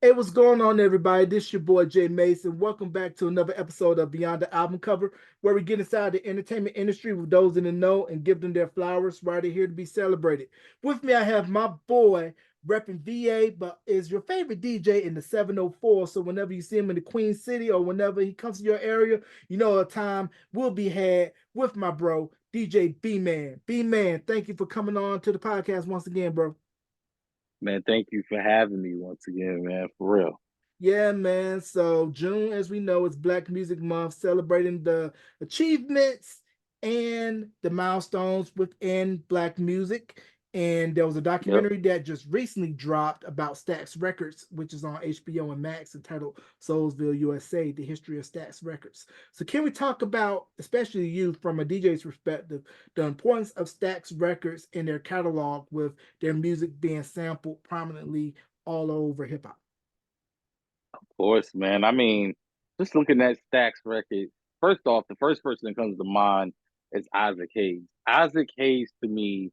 Hey, what's going on, everybody? This is your boy Jay Mason. Welcome back to another episode of Beyond the Album Cover, where we get inside the entertainment industry with those in the know and give them their flowers right here to be celebrated. With me, I have my boy repping VA, but is your favorite DJ in the 704. So whenever you see him in the Queen City or whenever he comes to your area, you know a time will be had with my bro, DJ B Man. B Man, thank you for coming on to the podcast once again, bro. Man, thank you for having me once again, man. For real. Yeah, man. So June, as we know, is Black Music Month, celebrating the achievements and the milestones within Black music. And there was a Yep. documentary that just recently dropped about Stax Records, which is on HBO and Max, entitled Soulsville, USA: The History of Stax Records. So, can we talk about, especially you from a DJ's perspective, the importance of Stax Records in their catalog with their music being sampled prominently all over hip hop? Of course, man. I mean, just looking at Stack's record, first off, the first person that comes to mind is Isaac Hayes. Isaac Hayes to me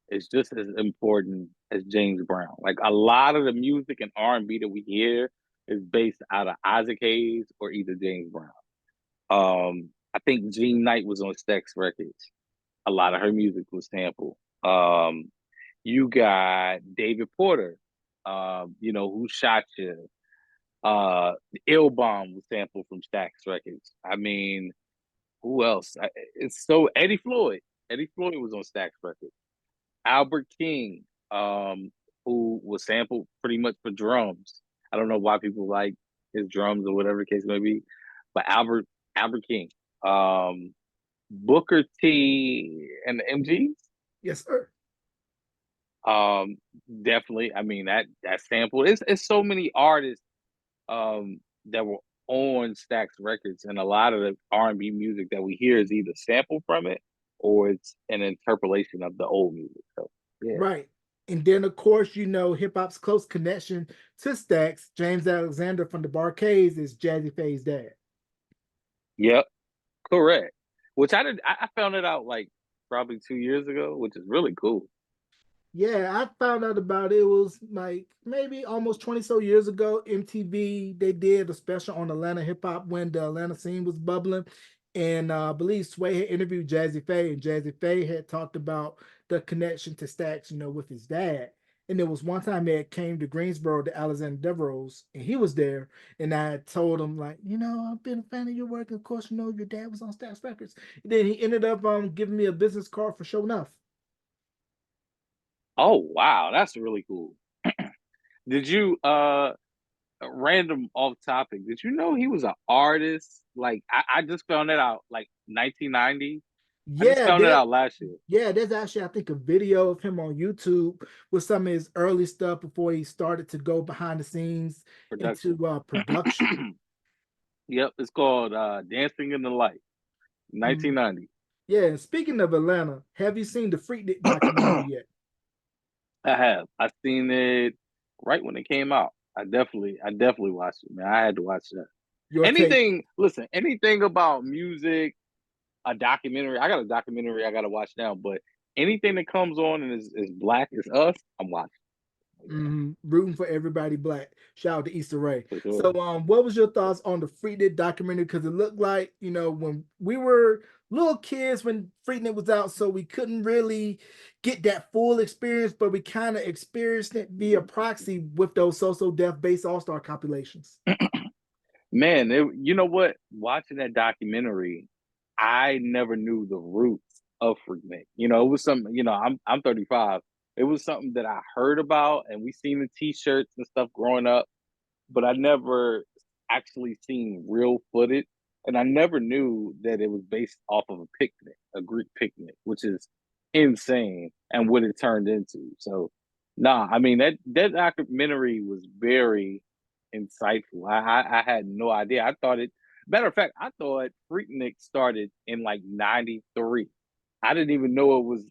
is just as important as James Brown. Like a lot of the music and R&B that we hear is based out of Isaac Hayes or either James Brown. I think Jean Knight was on Stack's records. A lot of her music was sampled. You got David Porter, Who Shot You? Uh, Ill Bomb was sampled from Stax Records. I mean, who else? It's so Eddie Floyd. Eddie Floyd was on Stax Records. Albert King, who was sampled pretty much for drums. I don't know why people like his drums or whatever the case may be, but Albert King, um, Booker T, and the MGs. Yes, sir. Um, Definitely. I mean that sample. It's so many artists that were on Stax Records, and a lot of the R&B music that we hear is either sampled from it or it's an interpolation of the old music. So yeah, Right. And then, of course, hip hop's close connection to Stax. James Alexander from the Barcades is Jazzy Faye's dad. yep, correct. Which I did. I found it out like probably 2 years ago, which is really cool. Yeah, I found out about it. It was like maybe almost 20 so years ago. MTV, they did a special on Atlanta hip hop when the Atlanta scene was bubbling. And I believe Sway had interviewed Jazzy Faye, and Jazzy Faye had talked about the connection to Stax, with his dad. And there was one time that came to Greensboro to Alexander Devereaux's, and he was there. And I told him, like, I've been a fan of your work. Of course, your dad was on Stax Records. And then he ended up giving me a business card for Show Enough. Oh wow, that's really cool. Did you random off topic? Did you know he was an artist? Like I just found that out like 1990. I just Yeah, found it there, out last year. Yeah, there's actually, I think, a video of him on YouTube with some of his early stuff before he started to go behind the scenes Production. into production. Yep, it's called Dancing in the Light, Mhm. 1990. Yeah, and speaking of Atlanta, have you seen the Freaknik documentary I yet? have. I seen it right when it came out. I definitely watched it, man. I had to watch that. Your take? Anything, listen, anything about music, a documentary. I got a documentary I gotta watch now, but anything that comes on and is black is us, I'm watching. Yeah, Rooting for everybody black. Shout out to Issa Rae. for sure. So, what was your thoughts on the Freaknik documentary? Because it looked like, when we were little kids when Freaknik was out, so we couldn't really get that full experience, but we kind of experienced it via proxy with those So Death based All Star compilations. Man, you know what? Watching that documentary, I never knew the roots of Freaknik. It was something. I'm 35. It was something that I heard about, and we seen the T-shirts and stuff growing up, but I never actually seen real footage, and I never knew that it was based off of a picnic, a Greek picnic, which is insane, and what it turned into. So, nah, I mean that documentary was very insightful. I had no idea. I thought it. Matter of fact, I thought Freaknik started in like '93. I didn't even know it was.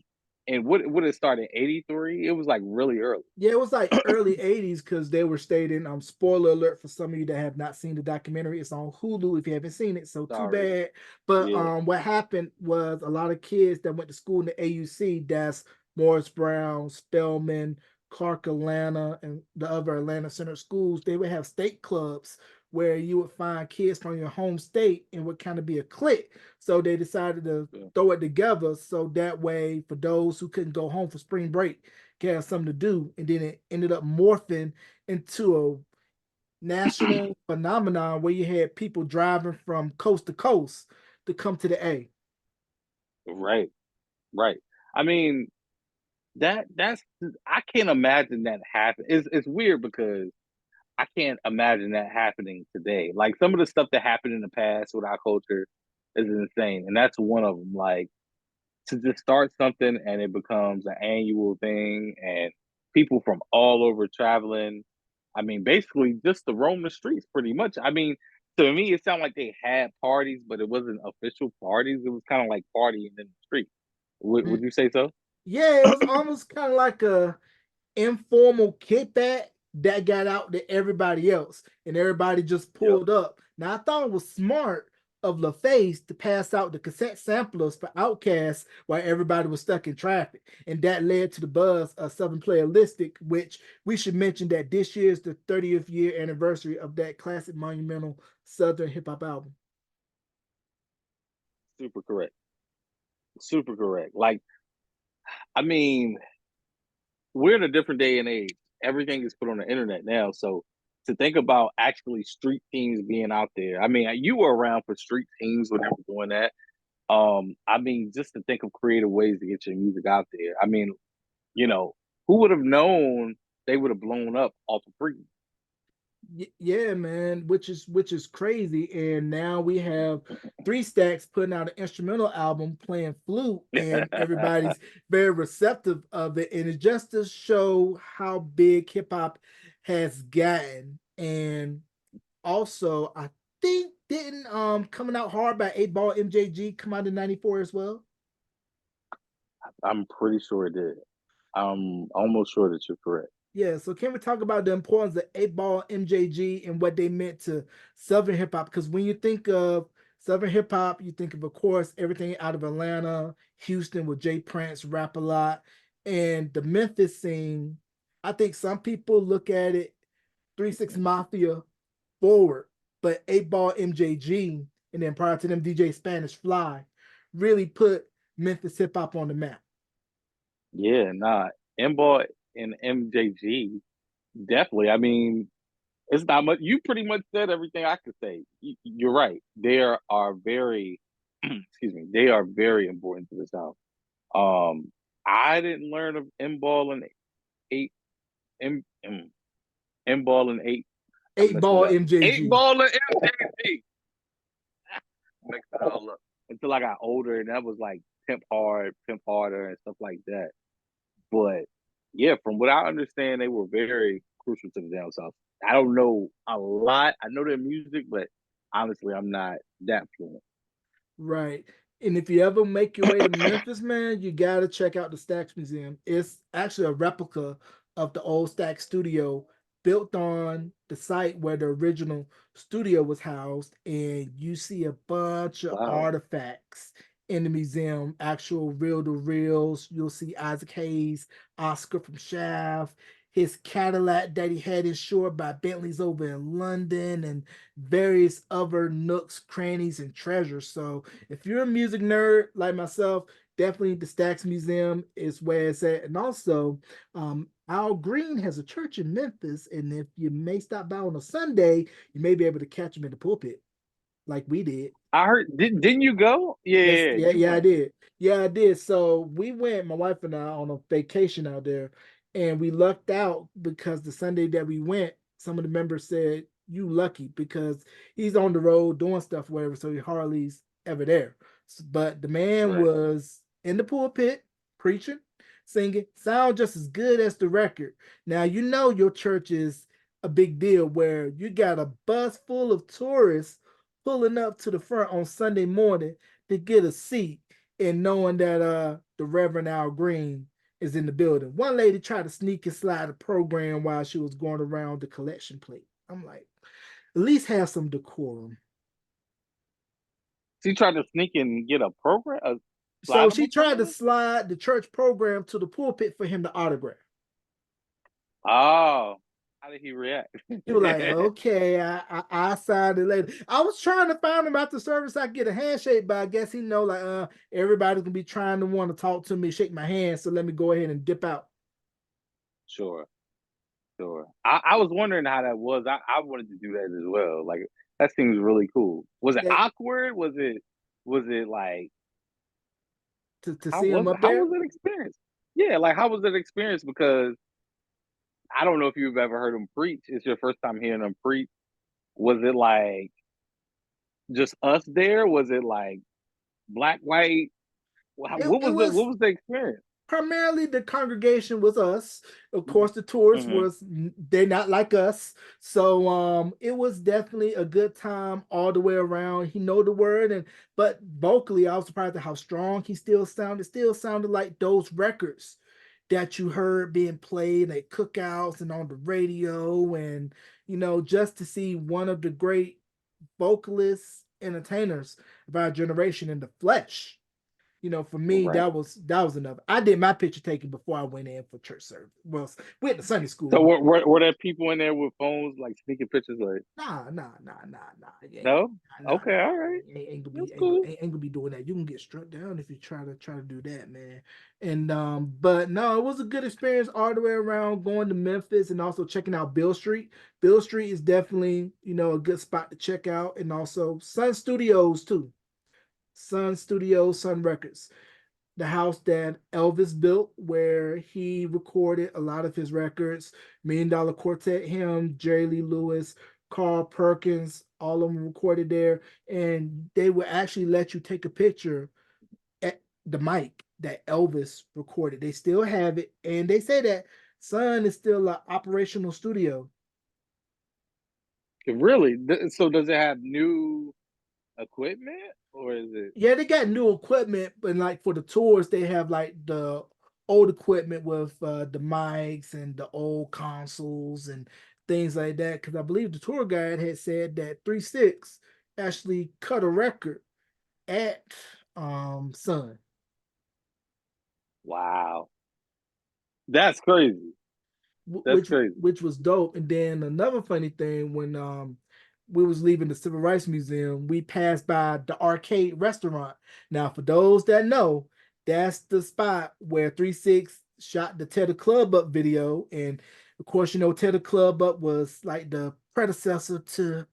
And what it started '83? It was like really early. Yeah, it was like early 80s because they were stating, spoiler alert for some of you that have not seen the documentary. It's on Hulu if you haven't seen it, so too Sorry. bad. But Yeah. what happened was a lot of kids that went to school in the AUC, that's Morris Brown, Spelman, Clark Atlanta and the other Atlanta Center schools, they would have state clubs where you would find kids from your home state and would kind of be a clique. So they decided to Yeah. throw it together so that way for those who couldn't go home for spring break can have something to do. And then it ended up morphing into a national phenomenon where you had people driving from coast to coast to come to the A. Right, right. I mean, that's I can't imagine that happen. It's weird because I can't imagine that happening today. Like some of the stuff that happened in the past with our culture is insane, and that's one of them. Like to just start something and it becomes an annual thing, and people from all over traveling. I mean, basically just to roam the streets, pretty much. I mean, to me, it sounded like they had parties, but it wasn't official parties. It was kind of like partying in the street. Would you say so? Yeah, it was almost kind of like a informal kickback that got out to everybody else, and everybody just Yep. pulled up. Now I thought it was smart of LaFace to pass out the cassette samplers for Outkast while everybody was stuck in traffic, and that led to the buzz of Southern Playalistic, which we should mention that this year is the 30th year anniversary of that classic monumental Southern hip hop album. Super correct. Super correct. Like, I mean, we're in a different day and age. Everything is put on the internet now. So to think about actually street teams being out there, I mean, you were around for street teams when they were doing that. I mean, just to think of creative ways to get your music out there. I mean, you know, who would have known they would have blown up off of free? Yeah, man, which is crazy. And now we have Three Stacks putting out an instrumental album playing flute, and everybody's very receptive of it. And it's just to show how big hip hop has gotten. And also, I think didn't coming out hard by 8 Ball MJG come out in '94 as well. I'm pretty sure it did. I'm almost sure that you're correct. Yeah, so can we talk about the importance of 8 Ball MJG and what they meant to Southern hip hop? Because when you think of Southern hip hop, you think of course, everything out of Atlanta, Houston with Jay Prince, Rap a Lot, and the Memphis scene. I think some people look at it 3 6 Mafia forward, but 8 Ball MJG, and then prior to them, DJ Spanish Fly really put Memphis hip hop on the map. Yeah, nah. M Boy and MJG, definitely. I mean, it's not much. You pretty much said everything I could say. You're right. They are very, excuse me, they are very important to the South. Um, I didn't learn of M ball and eight M ball and eight. I Eight messed it Ball up. Eight MJG. ball and MJG. Mixed it all up until I got older, and that was like Pimp Hard, Pimp Harder, and stuff like that. But yeah, from what I understand, they were very crucial to the down south. I don't know a lot. I know their music, but honestly, I'm not that fluent. Right. And if you ever make your way to Memphis, man, you gotta check out the Stax Museum. It's actually a replica of the old Stax studio built on the site where the original studio was housed, and you see a bunch of Wow. artifacts in the museum, actual reel to reels. You'll see Isaac Hayes, Oscar from Shaft, his Cadillac that he had insured by Bentley's over in London, and various other nooks, crannies, and treasures. So if you're a music nerd like myself, definitely the Stax Museum is where it's at. And also, Al Green has a church in Memphis, and if you may stop by on a Sunday, you may be able to catch him in the pulpit like we did. I heard. Didn't you go? Yeah, Yes, yeah, yeah, you yeah, I went. did. Yeah, I did. So we went, my wife and I, on a vacation out there, and we lucked out because the Sunday that we went, some of the members said, "You lucky," because he's on the road doing stuff, wherever, so he hardly's ever there. But the man Right. was in the pulpit preaching, singing, sound just as good as the record. Now you know your church is a big deal where you got a bus full of tourists pulling up to the front on Sunday morning to get a seat, and knowing that the Reverend Al Green is in the building. One lady tried to sneak and slide a program while she was going around the collection plate. I'm like, at least have some decorum. She tried to sneak and get a program, So slide him she a tried to program. slide the church program to the pulpit for him to autograph. Oh, how did he react? He was like, okay, I signed it later. I was trying to find him after service. I get a handshake, but I guess he know like everybody's gonna be trying to want to talk to me, shake my hand. So let me go ahead and dip out. Sure, sure. I was wondering how that was. I wanted to do that as well. Like that seems really cool. Was it Yeah, awkward? Was it like to see him up how there. was it experience? Yeah, like how was it experience? Because I don't know if you've ever heard him preach. It's your first time hearing him preach. Was it like just us there? Was it like black, white? It What was was the experience? primarily the congregation was us. Of course, the tourists Mm-hmm. was they're not like us. So it was definitely a good time all the way around. He know the word and but vocally, I was surprised at how strong he still sounded. Still sounded like those records that you heard being played at cookouts and on the radio, and just to see one of the great vocalists, entertainers of our generation in the flesh. For me, Right. that was enough. I did my picture taking before I went in for church service. Well, went to Sunday So school. were there people in there with phones like sneaking pictures? Like Nah. no. Okay. Nah. All right. That's cool. Ain't gonna be doing that. You can get struck down if you try to do that, man. And but no, it was a good experience all the way around. Going to Memphis and also checking out Bill Street. Bill Street is definitely a good spot to check out, and also Sun Studios too. Sun Studios, Sun Records, the house that Elvis built, where he recorded a lot of his records. Million Dollar Quartet, him, Jerry Lee Lewis, Carl Perkins, all of them recorded there. And they would actually let you take a picture at the mic that Elvis recorded. They still have it. And they say that Sun is still an operational studio. Really? So does it have new equipment or is it Yeah, they got new equipment, but like for the tours, they have like the old equipment with the mics and the old consoles and things like that. Because I believe the tour guide had said that 3 6 actually cut a record at Sun, wow? That's crazy. That's which crazy. which was dope. And then another funny thing when we was leaving the Civil Rights Museum, we passed by the arcade restaurant. Now, for those that know, that's the spot where 3 6 shot the Tear the Club Up video. And of course, Tear the Club Up was like the predecessor to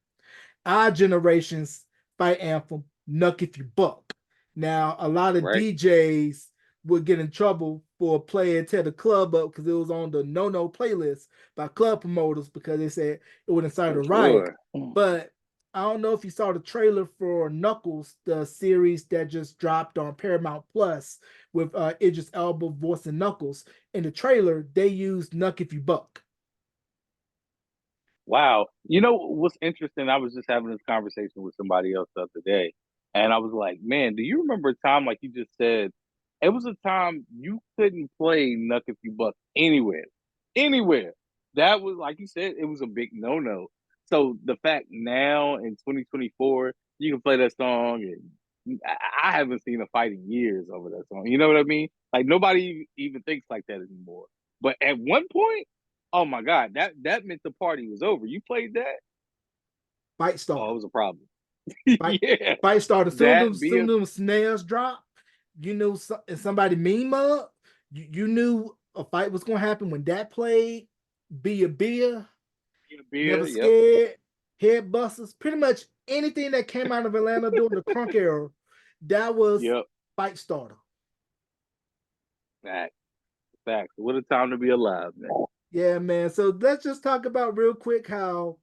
our generation's fight anthem, Nuck If You Buck. Now, a lot of Right. DJs would get in trouble for playing Tear the Club Up because it was on the no playlist by club promoters because they said it would incite For a riot. sure. But I don't know if you saw the trailer for Knuckles, the series that just dropped on Paramount Plus with Idris Elba voicing Knuckles. In the trailer, they used Nuck If You Buck. Wow. You know what's interesting? I was just having this conversation with somebody else the other day, and I was like, man, do you remember a time like you just said? It was a time you couldn't play Nuck If You Buck anywhere. Anywhere. That was like you said, it was a big no-no. So the fact now in 2024, you can play that song and I haven't seen a fight in years over that song. You know what I mean? Like nobody even thinks like that anymore. But at one point, oh my God, that meant the party was over. You played that? Fight Oh, it starter. was a problem. Fight Yeah. fight starter. That Soon being them snares drop. And somebody meme up. You knew a fight was gonna happen when that played. Be a beer, a beer, never yep. scared, head busters. Pretty much anything that came out of Atlanta during the crunk era, that was Yep. fight starter. Facts. Facts. What a time to be alive, man. Yeah, man. So let's just talk about real quick how,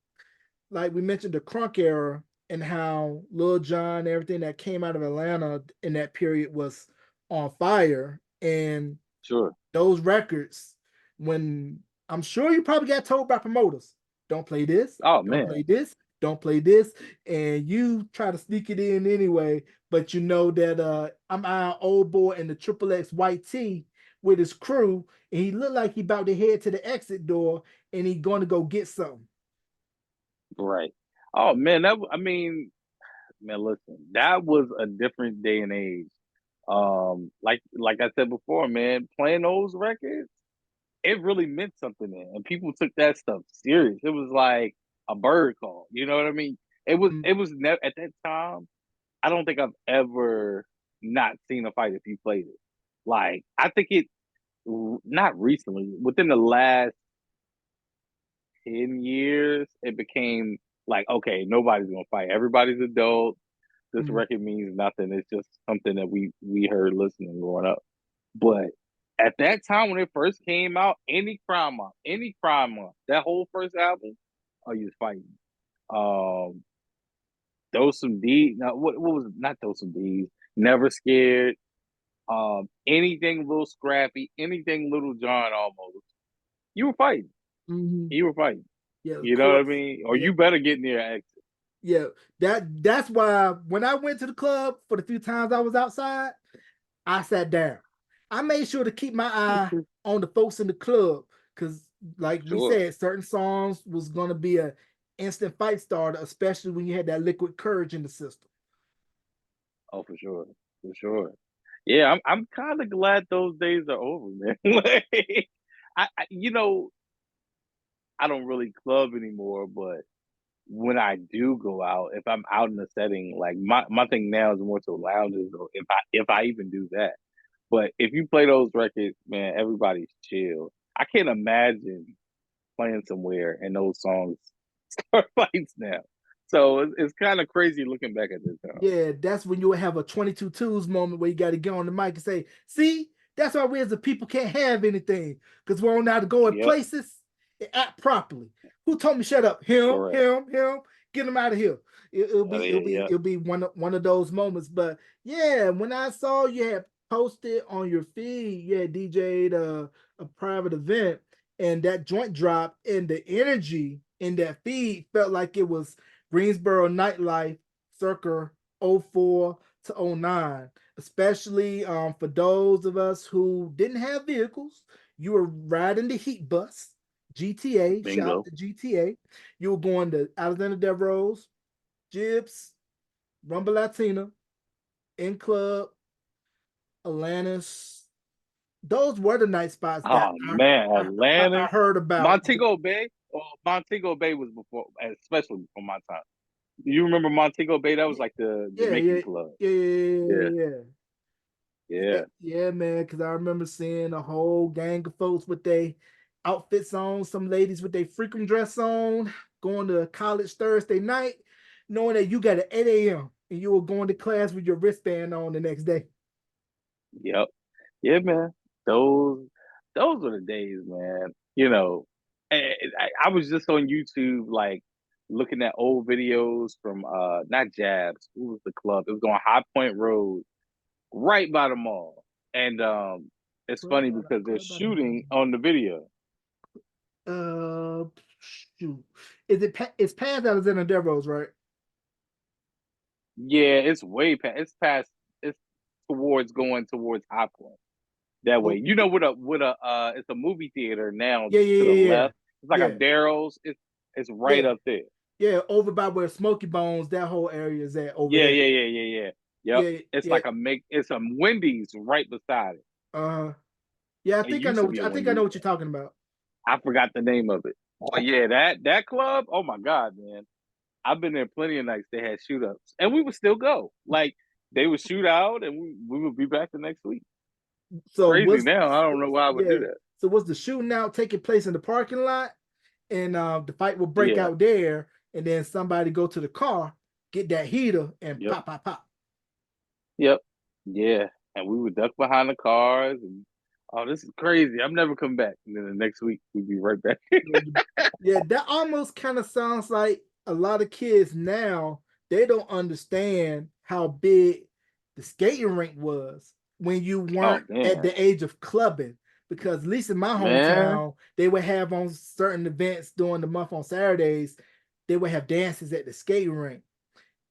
like we mentioned, the crunk era and how Lil Jon, everything that came out of Atlanta in that period was on fire. And Sure. those records, when I'm sure you probably got told by promoters, don't play this, Oh don't man. play this, don't play this, and you try to sneak it in anyway. But you know that I'm our old boy in the Triple X white tee with his crew, and he looked like he about to head to the exit door, and he going to go get something. Right. Oh man, I mean, man, listen, that was a different day and age. Like I said before, man, playing those records. it really meant something then, and people took that stuff serious. It was like a bird call. You know what I mean? Mm, It was never at that time. I don't think I've ever not seen a fight if you played it. Like I think it not recently, within the last 10 years, it became like, okay, nobody's gonna fight. Everybody's adult. This mm, record means nothing. It's just something that we heard listening growing up. But at that time when it first came out, any crime month, that whole first album, oh, you was fighting. Um, those some D. Now, what was it? Not those some D's. Never scared. Anything Little Scrappy, anything Little John, almost. You were fighting. mhm. You were fighting. Yeah, of You know what I course. mean? Or Yeah, you better get near exit. yeah. That's why when I went to the club for the few times I was outside, I sat down. I made sure to keep my eye on the folks in the club because, like we Sure. said, certain songs was gonna be a instant fight starter, especially when you had that liquid courage in the system. Oh, for sure. For sure. Yeah, I'm kind of glad those days are over, man. Like, you know, I don't really club anymore, but when I do go out, if I'm out in a setting, like my thing now is more so lounges, or if I even do that. But if you play those records, man, everybody's chill. I can't imagine playing somewhere and those songs start fights now. So it's kind of crazy looking back at this time. Yeah, that's when you would have a 22 twos moment where you got to get on the mic and say, see, that's why we as a people can't have anything because we don't know how to go in Yep, places and act properly. Who told me shut up? Him, correct. him, him. Get him out of here. Yep. It'll be one of those moments. But yeah, when I saw you had posted on your feed, you had DJ'd a private event and that joint drop and the energy in that feed felt like it was Greensboro nightlife circa '04 to '09, especially for those of us who didn't have vehicles. You were riding the heat bus, GTA, shout out Bingo. to GTA. You were going to Alexander Devereaux, Jibs, Rumble Latina, In Club, Atlantis. Those were the night spots that Oh man, I Atlantis, heard about. Montego Bay. Oh, Montego Bay was before, especially before my time. You remember Montego Bay? That was like the Yeah, Jamaican yeah, club. yeah, Yeah, yeah, yeah. Yeah, yeah, yeah, man. Because I remember seeing a whole gang of folks with their outfits on, some ladies with their freakum dress on, going to college Thursday night, knowing that you got an 8 a.m. and you were going to class with your wristband on the next day. yep, yeah, man. Those those were the days, man. You know, I was just on YouTube, like looking at old videos from not Jabs. Who was the club? It was on High Point Road, right by the mall. And it's funny because they're Club by the mall. shooting on the video. Uh, shoot. It's past Alexander Devereaux, right? Yeah, it's way past. It's past. It's towards going towards High Point. That way, Oh, you know, with a it's a movie theater now yeah, to the yeah, yeah, left. It's like a yeah, Daryl's. It's yeah, right up there. yeah. Over by where Smoky Bones, that whole area is at over Yeah, there. yeah, yeah, yeah, yeah. Yep. Yeah, It's yeah. like a make. It's a Wendy's right beside it. Yeah. I It think I used know to what be a I think I know Wendy's. what you're talking about. I forgot the name of it. But yeah, that club. Oh my god, man! I've been there plenty of nights. They had shoot ups, and we would still go. Like they would shoot out, and we would be back the next week. So Crazy what's now. I don't know why I would do yeah. that. So was the shooting out taking place in the parking lot, and the fight will break Yeah. out there, and then somebody go to the car, get that heater, and Yep. pop, pop, pop. Yep. Yeah. And we would duck behind the cars and oh, this is crazy. I'm never come back. And then the next week we'd be right back. Yeah, that almost kind of sounds like a lot of kids now, they don't understand how big the skating rink was when you Oh weren't at man. the age of clubbing. Because at least in my Man. hometown, they would have on certain events during the month on Saturdays, they would have dances at the skating rink.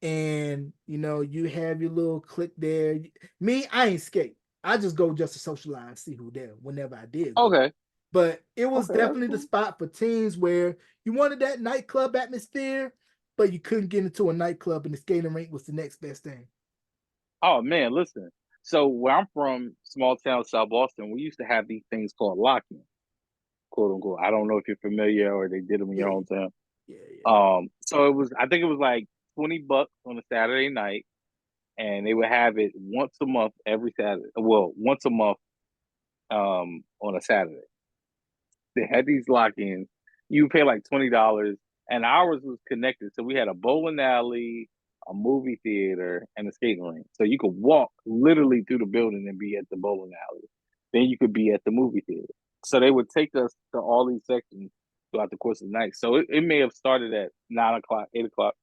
And you have your little clique there. Me, I ain't skate. I just go just to socialize, see who there whenever I did go. Okay. But it was Okay, that's definitely the cool. spot for teens where you wanted that nightclub atmosphere, but you couldn't get into a nightclub, and the skating rink was the next best thing. Oh man, listen. So where I'm from, small town South Boston, we used to have these things called lock-in. quote unquote. I don't know if you're familiar or they did them in your Yeah, hometown. yeah, yeah. So it was, I think it was like $20 on a Saturday night, and they would have it once a month every Saturday. Well, once a month, on a Saturday. They had these lock-ins. You pay like $20, and ours was connected. So we had a bowling alley, a movie theater, and a skating rink. So you could walk literally through the building and be at the bowling alley. Then you could be at the movie theater. So they would take us to all these sections throughout the course of the night. So it may have started at 9 o'clock, 8 o'clock,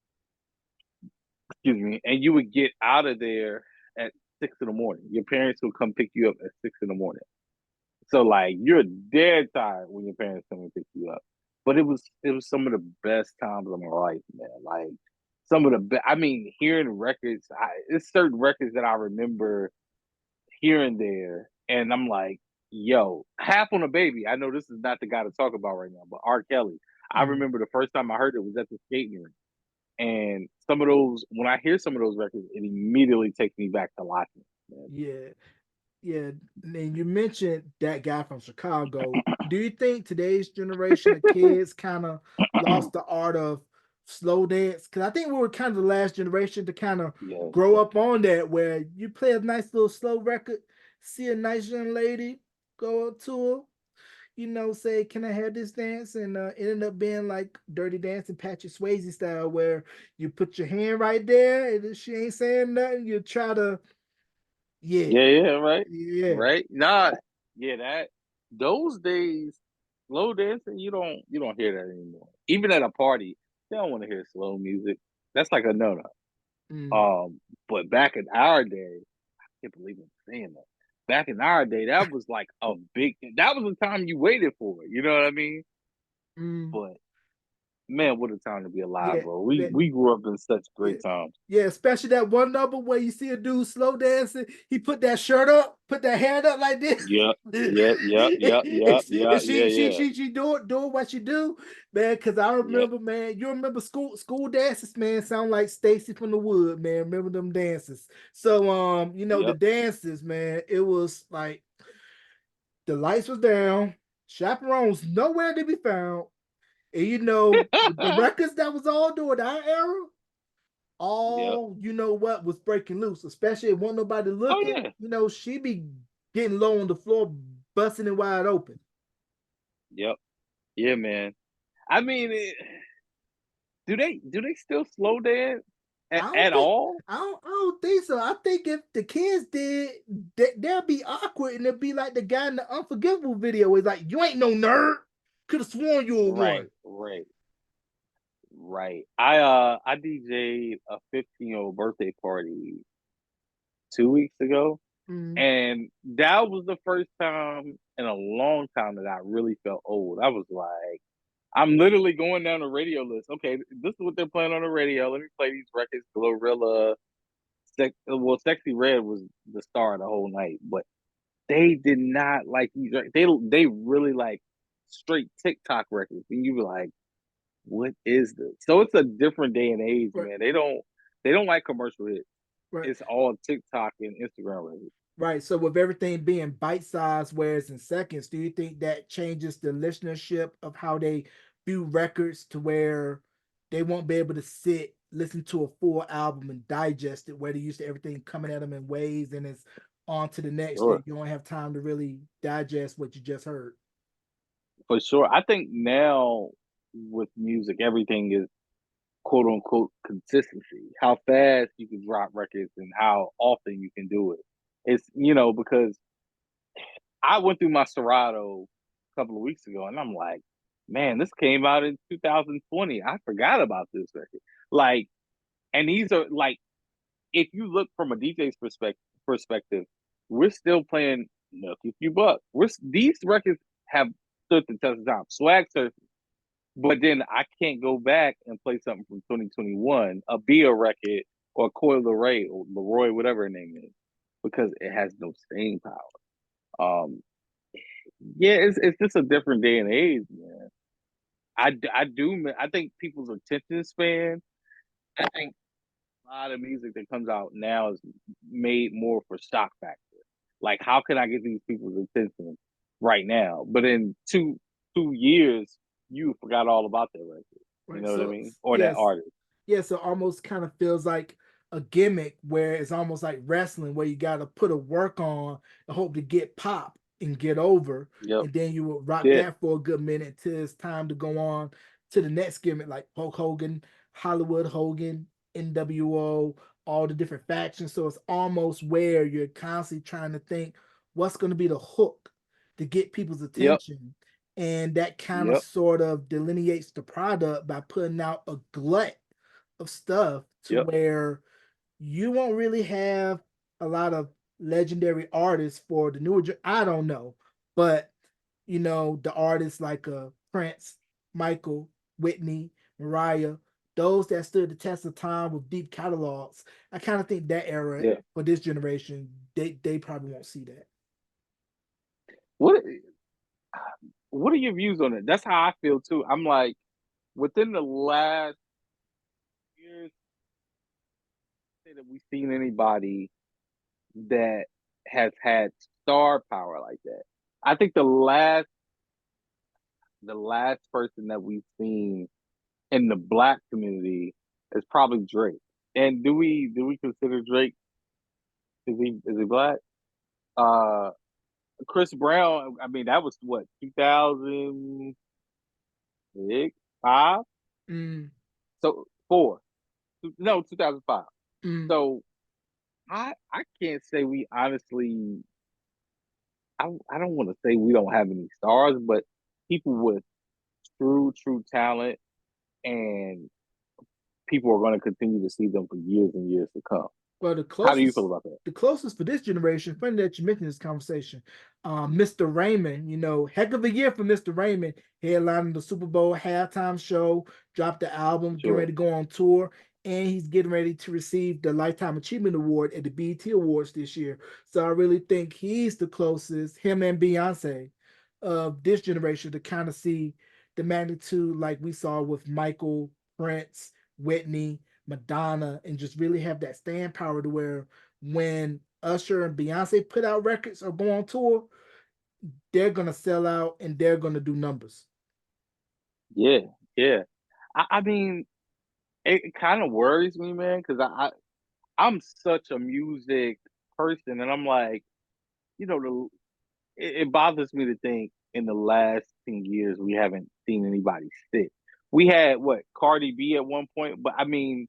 excuse me, and you would get out of there at 6 in the morning. Your parents would come pick you up at 6 in the morning. So like you're dead tired when your parents come and pick you up. But it was some of the best times of my life, man. Like some of the best. I mean, hearing records, it's certain records that I remember hearing there, and I'm like, yo, half on a baby. I know this is not the guy to talk about right now, but R. Kelly. I Mm, remember the first time I heard it was at the skating rink. And some of those, when I hear some of those records, it immediately takes me back to Lockman, man. yeah, yeah. And you mentioned that guy from Chicago. Do you think today's generation of kids kind of lost the art of slow dance? Because I think we were kind of the last generation to kind of Yeah. grow up on that, where you play a nice little slow record, see a nice young lady, go up to her, say, "Can I have this dance?" And it ended up being like Dirty Dancing, Patrick Swayze style, where you put your hand right there, and if she ain't saying nothing, you try to, yeah, Yeah, right, yeah. right. Nah, yeah, that those days, slow dancing, you don't hear that anymore. Even at a party, they don't want to hear slow music. That's like a no no. Mm, But back in our day, I can't believe I'm saying that. Back in our day, that was like a big. That was the time you waited for it. You know what I mean? mm, But man, what a time to be alive, yeah, bro. We that, we grew up in such yeah. great times. Yeah, especially that one number where you see a dude slow dancing, he put that shirt up, put that hand up like this. Yep, yep, yep, yep, and yep, she, yep, yeah, yeah, she doing what she do, man. Cause I yep. remember, man. You remember school dances, man. Sound like Stacy from the Wood, man. Remember them dances? So, the Yep. dances, man. It was like the lights was down, chaperones nowhere to be found, and the records that was all during our era, Yep. all what was breaking loose, especially if wasn't nobody Oh looking. yeah. She be getting low on the floor, busting it wide open. Yep. Yeah, man. I mean, do they still slow dance I don't at think. all? I don't think so. I think if the kids did, they'll be awkward and it'll be like the guy in the Unforgivable video. Is like, you ain't no nerd. Could have sworn you were Right, one. right, right. I DJ'd a 15-year-old birthday party 2 weeks ago, Mm, and that was the first time in a long time that I really felt old. I was like, I'm literally going down the radio list. Okay, this is what they're playing on the radio. Let me play these records. Glorilla, Sexy Red was the star of the whole night, but they did not like these. They really like straight TikTok records, and you be like, "What is this?" So it's a different day and age, right, man. They don't like commercial hits. right. It's all TikTok and Instagram records. Right. So with everything being bite-sized, whereas in seconds, do you think that changes the listenership of how they view records to where they won't be able to listen to a full album and digest it, where they used to everything coming at them in waves and it's on to the next Sure, that you don't have time to really digest what you just heard. for sure. I think now with music, everything is quote unquote consistency. How fast you can drop records and how often you can do it. It's because I went through my Serato a couple of weeks ago, and I'm like, man, this came out in 2020. I forgot about this record. Like, and these are like, if you look from a DJ's perspective, we're still playing Milky Few Bucks. These records have stood the test of time. Swag Surf, but then I can't go back and play something from 2021, a Bia record or Coil Leray or Leroy, whatever her name is, because it has no staying power. Yeah, it's just a different day and age, man. I think people's attention span. I think a lot of music that comes out now is made more for shock factor. Like, how can I get these people's attention right now? But in 2 years, you forgot all about that record. You Right. know what I So mean? Or that yes, artist. yeah. So almost kind of feels like a gimmick where it's almost like wrestling, where you got to put a work on and hope to get pop and get over, Yep. and then you will rock Yeah. that for a good minute till it's time to go on to the next gimmick, like Hulk Hogan, Hollywood Hogan, NWO, all the different factions. So it's almost where you're constantly trying to think what's going to be the hook to get people's Yep. attention, and that kind of Yep. sort of delineates the product by putting out a glut of stuff to Yep. where you won't really have a lot of legendary artists for the newer. I don't know, but the artists like Prince, Michael, Whitney, Mariah, those that stood the test of time with deep catalogs. I kind of think that era Yeah. for this generation, they probably won't see that. What What are your views on it? That's how I feel too. I'm like, within the last years, say that we've seen anybody that has had star power like that. I think the last person that we've seen in the black community is probably Drake. And do we consider Drake, is he black? Uh Chris Brown, I mean that was what, 2006, 5? Mm, So 4. No, 2005. mm. So I can't say we honestly, I don't want to say we don't have any stars, but people with true talent, and people are going to continue to see them for years and years to come. Well, the How do you feel closest about that? the closest for this generation, funny that you mentioned this conversation. Mr. Raymond, heck of a year for Mr. Raymond, headlining the Super Bowl halftime show, dropped the album, getting ready Sure. to go on tour, and he's getting ready to receive the Lifetime Achievement Award at the BET Awards this year. So I really think he's the closest, him and Beyonce, of this generation to kind of see the magnitude like we saw with Michael, Prince, Whitney, Madonna, and just really have that stand power to where when Usher and Beyonce put out records or go on tour, they're gonna sell out and they're gonna do numbers. Yeah, yeah. I mean, it kind of worries me, man, because I'm such a music person, and I'm like, you know, it bothers me to think in the last 10 years we haven't seen anybody stick. We had what, Cardi B at one point, but I mean,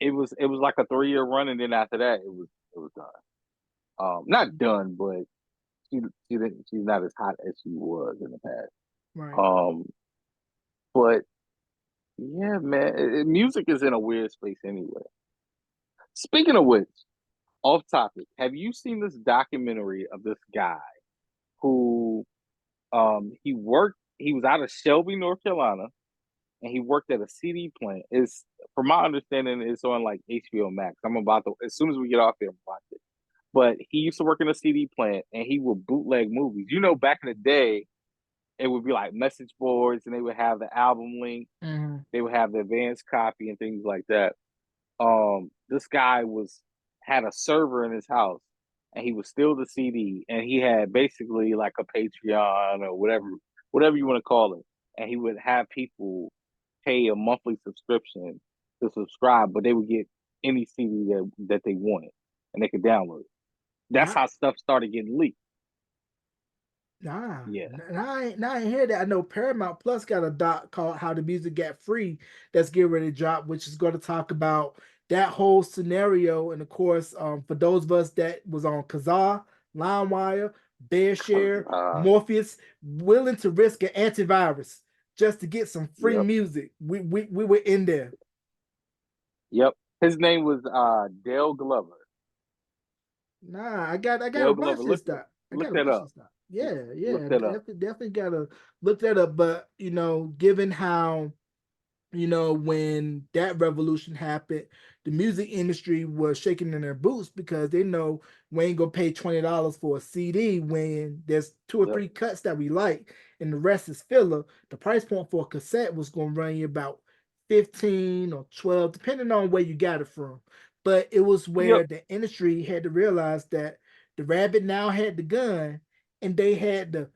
it was like a 3 year run, and then after that, it was done. Not done, but she she's not as hot as she was in the past. Right. Um, but yeah, man, music is in a weird space anyway. Speaking of which, off topic, have you seen this documentary of this guy who he was out of Shelby, North Carolina, and he worked at a CD plant. Is From my understanding, it's on like HBO Max. I'm about to, as soon as we get off here, watch it. But he used to work in a CD plant, and he would bootleg movies. Back in the day, it would be like message boards, and they would have the album link, Mhm. they would have the advanced copy and things like that. This guy was had a server in his house, and he would steal the CD, and he had basically like a Patreon or whatever you want to call it, and he would have people pay a monthly subscription to subscribe, but they would get any CD that they wanted, and they could download it. That's Nah, how stuff started getting leaked. nah, Yeah. now I hear that. I know Paramount Plus got a doc called "How the Music Got Free" that's getting ready to drop, which is going to talk about that whole scenario. And of course, for those of us that was on Kazaa, LimeWire, BearShare, Uh, Morpheus, willing to risk an antivirus just to get some free yep. music, we were in there. Yep. His name was Dale Glover. Nah, I gotta Dale Glover. watch this Look stuff. I look gotta that watch up. this stuff. Yeah, Look yeah, that up. definitely gotta look that up. But given how when that revolution happened, the music industry was shaking in their boots because they know we ain't gonna pay $20 for a CD when there's two or Yep. three cuts that we like and the rest is filler. The price point for a cassette was gonna run you about 15 or 12, depending on where you got it from. But it was Yep. where the industry had to realize that the rabbit now had the gun and they had to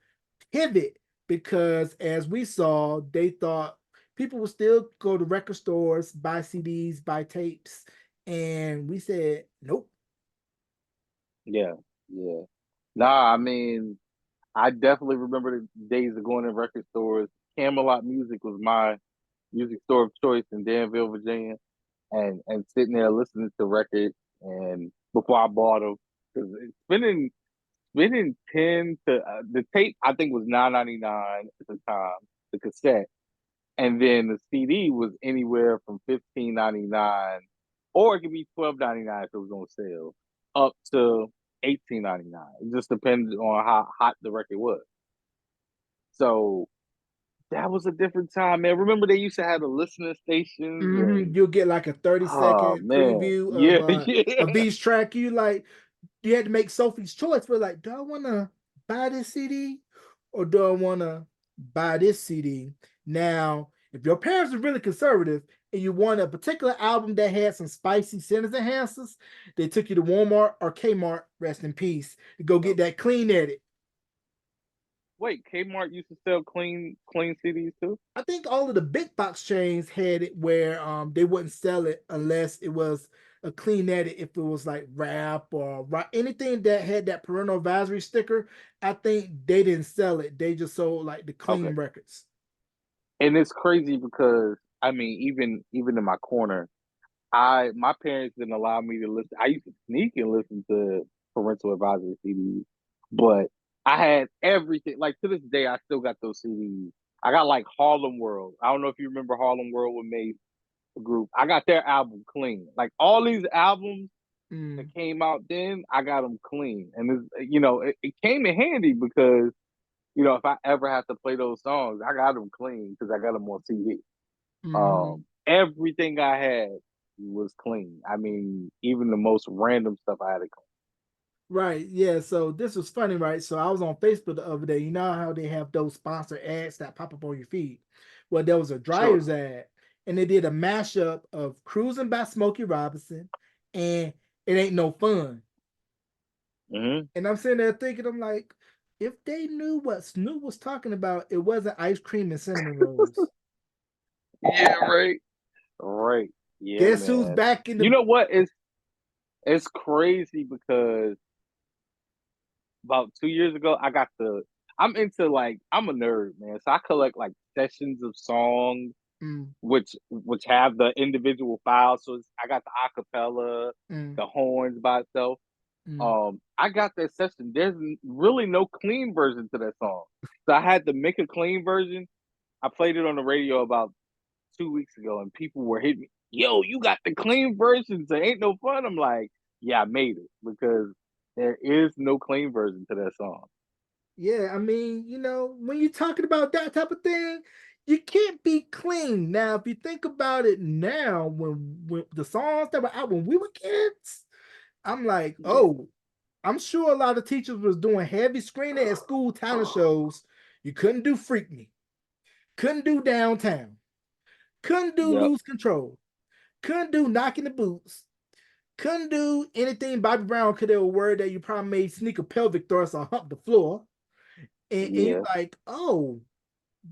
pivot because as we saw, they thought people would still go to record stores, buy CDs, buy tapes, and we said nope. Yeah, yeah. Nah, I mean, I definitely remember the days of going to record stores. Camelot Music was my music store of choice in Danville, Virginia, and sitting there listening to records and before I bought them, because spending 10 to the tape I think was 9.99 at the time, the cassette, and then the CD was anywhere from 15.99, or it could be 12.99 if it was on sale, up to 18.99. It just depends on how hot the record was. So that was a different time, man. Remember they used to have the listening stations and You'll get like a 30 oh second man, preview yeah, of yeah. each track. You had to make Sophie's choice. But like, do I want to buy this CD or do I want to buy this CD? Now, if your parents are really conservative and you want a particular album that had some spicy sentence enhancers, they took you to Walmart or Kmart, rest in peace, to go get that clean edit. Wait, Kmart used to sell clean CDs too? I think all of the big box chains had it where they wouldn't sell it unless it was a clean edit. If it was like rap or anything that had that parental advisory sticker, I think they didn't sell it. They just sold like the Okay. clean records. And it's crazy because I mean, even in my corner, my parents didn't allow me to listen. I used to sneak and listen to parental advisory CDs, but I had everything. Like to this day, I still got those CDs. I got like Harlem World. I don't know if you remember Harlem World with Mace Group. I got their album clean. Like all these albums that Mm, came out then, I got them clean, and it came in handy because if I ever have to play those songs, I got them clean because I got them on CD. mhm. Everything I had was clean. I mean, even the most random stuff I had to clean. Right. Yeah. So this was funny, right? So I was on Facebook the other day. You know how they have those sponsor ads that pop up on your feed? Well, there was a Sure. Dryers ad, and they did a mashup of Cruising by Smokey Robinson and It Ain't No Fun. Hmm. And I'm sitting there thinking, I'm like, if they knew what Snoop was talking about, it wasn't ice cream and cinnamon rolls. Yeah, right. Right. Yeah, Guess who's man. back in You the know what? It's crazy because about 2 years ago, I'm into like I'm a nerd, man. So I collect like sessions of songs mm, which have the individual files. So I got the acapella, mm, the horns by itself. mm, I got that session. There's really no clean version to that song, so I had to make a clean version. I played it on the radio about 2 weeks ago, and people were hitting me. Yo, you got the clean version, so ain't no fun. I'm like, yeah, I made it because there is no clean version to that song. yeah, I mean, when you're talking about that type of thing, you can't be clean. Now, if you think about it now, when the songs that were out when we were kids, I'm like, Yeah, oh, I'm sure a lot of teachers was doing heavy screening at school talent shows. You couldn't do Freak Me, couldn't do Downtown, couldn't do yep, Lose Control, couldn't do Knocking the Boots, couldn't do anything Bobby Brown could have a word that you probably made sneak a pelvic thrust or hump the floor. And you're yeah. like, oh,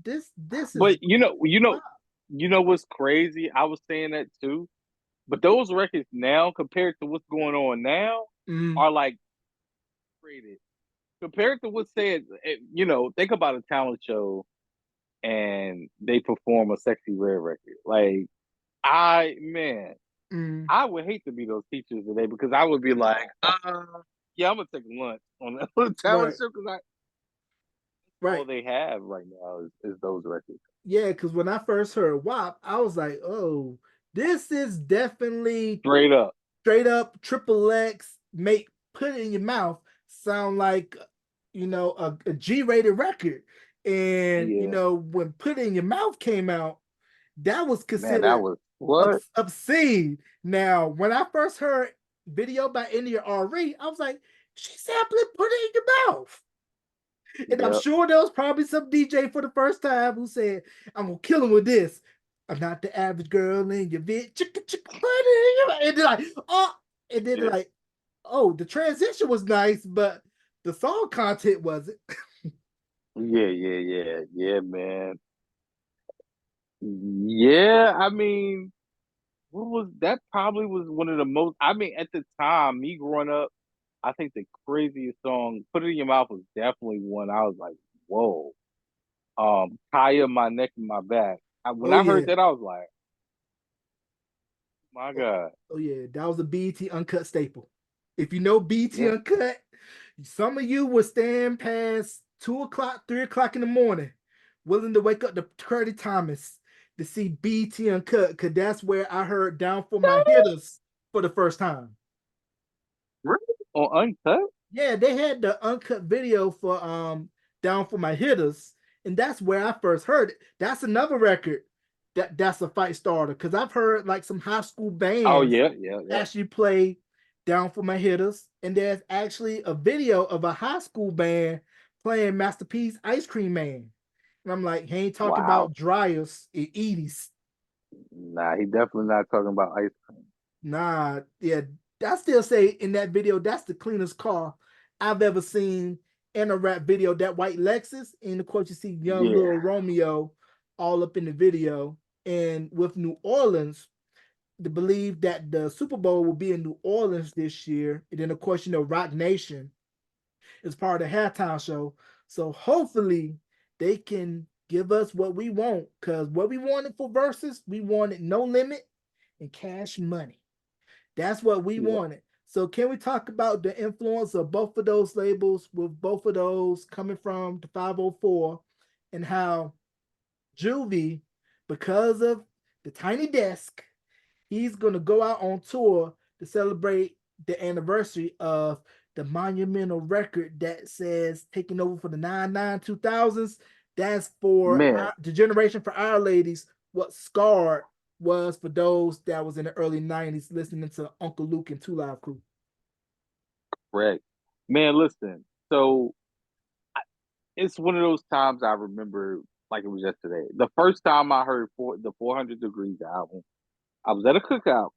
this is But you know what's crazy? I was saying that too. But those records now, compared to what's going on now, mm, are like rated. Compared to what's said, think about a talent show and they perform a Sexy Red record. Like, man, mm, I would hate to be those teachers today because I would be like, yeah, I'm gonna take lunch on the talent right, show because all right. they have right now is those records. Yeah, because when I first heard WAP, I was like, oh, this is definitely Straight up. straight up triple X, make put it in your mouth, sound like a G-rated record. And Yeah. when Put It in Your Mouth came out, that was Man, that considered was what? obscene. Now, when I first heard Video by India RE, I was like, she sampling Put It in Your Mouth. And I'm Yep. sure there was probably some DJ for the first time who said, I'm gonna kill him with this. I'm not the average girl in your vid. Chicka, chicka, put it in your-" And then like, oh, and then Yeah. like, oh, the transition was nice, but the song content wasn't. Yeah, man. Yeah, I mean, what was that? Probably was one of the most. I mean, at the time, me growing up, I think the craziest song, "Put It in Your Mouth," was definitely one. I was like, "Whoa!" "Kaya," "My Neck and My Back." When Oh I heard yeah. that, I was like, "My God!" Oh yeah, that was a BET Uncut staple. If you know BET Yeah, Uncut, some of you will stand past 2 o'clock, 3 o'clock in the morning, willing to wake up to Curtis Thomas to see BET Uncut, because that's where I heard Down for My Hitters for the first time. really? On Uncut? Yeah, they had the uncut video for Down for My Hitters, and that's where I first heard it. That's another record that's a fight starter, because I've heard like some high school Oh bands yeah. actually play Down for My Hitters, and there's actually a video of a high school band playing Masterpiece Ice Cream Man. And I'm like, he ain't talking Wow. about Dryers and Edie's. Nah, he definitely not talking about ice cream. Nah, yeah, I still say in that video, that's the cleanest car I've ever seen in a rap video. That white Lexus, and of course, you see young Yeah, little Romeo all up in the video. And with New Orleans, to believe that the Super Bowl will be in New Orleans this year. And then, of course, Rock Nation is part of the halftime show. So hopefully they can give us what we want. Because what we wanted for verses, we wanted No Limit and Cash Money. That's what we yeah, wanted. So can we talk about the influence of both of those labels, with both of those coming from the 504, and how Juvie, because of the tiny desk, he's going to go out on tour to celebrate the anniversary of the monumental record that says taking over for the 2000s. That's for man. the generation for our ladies, what Scarred was for those that was in the early 90s listening to Uncle Luke and Two Live Crew. Correct. Man, listen. So it's one of those times I remember like it was yesterday. The first time I heard the 400 Degrees album, I was at a cookout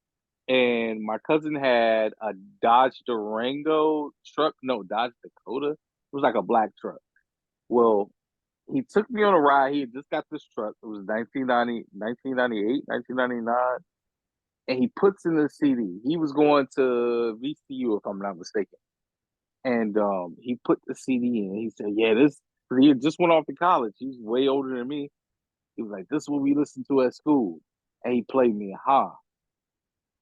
and my cousin had a Dodge Durango truck. No, Dodge Dakota. It was like a black truck. Well, he took me on a ride. He had just got this truck. It was 1990, 1998, 1999. And he puts in the CD. He was going to VCU, if I'm not mistaken. And he put the CD in. He said, "Yeah, this." He had just went off to college. He was way older than me. He was like, "This is what we listened to at school," and he played me "Ha."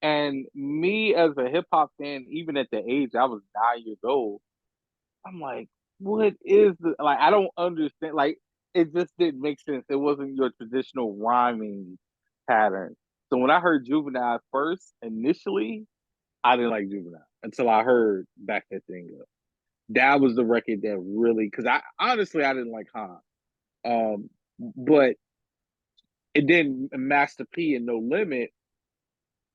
And me as a hip hop fan, even at the age I was 9 years old, I'm like, "What is the like?" I don't understand. Like, it just didn't make sense. It wasn't your traditional rhyming pattern. So when I heard Juvenile first, initially, I didn't like Juvenile until I heard Back That Thing Up. That was the record that really, because I honestly I didn't like Han, but it then Master P and No Limit,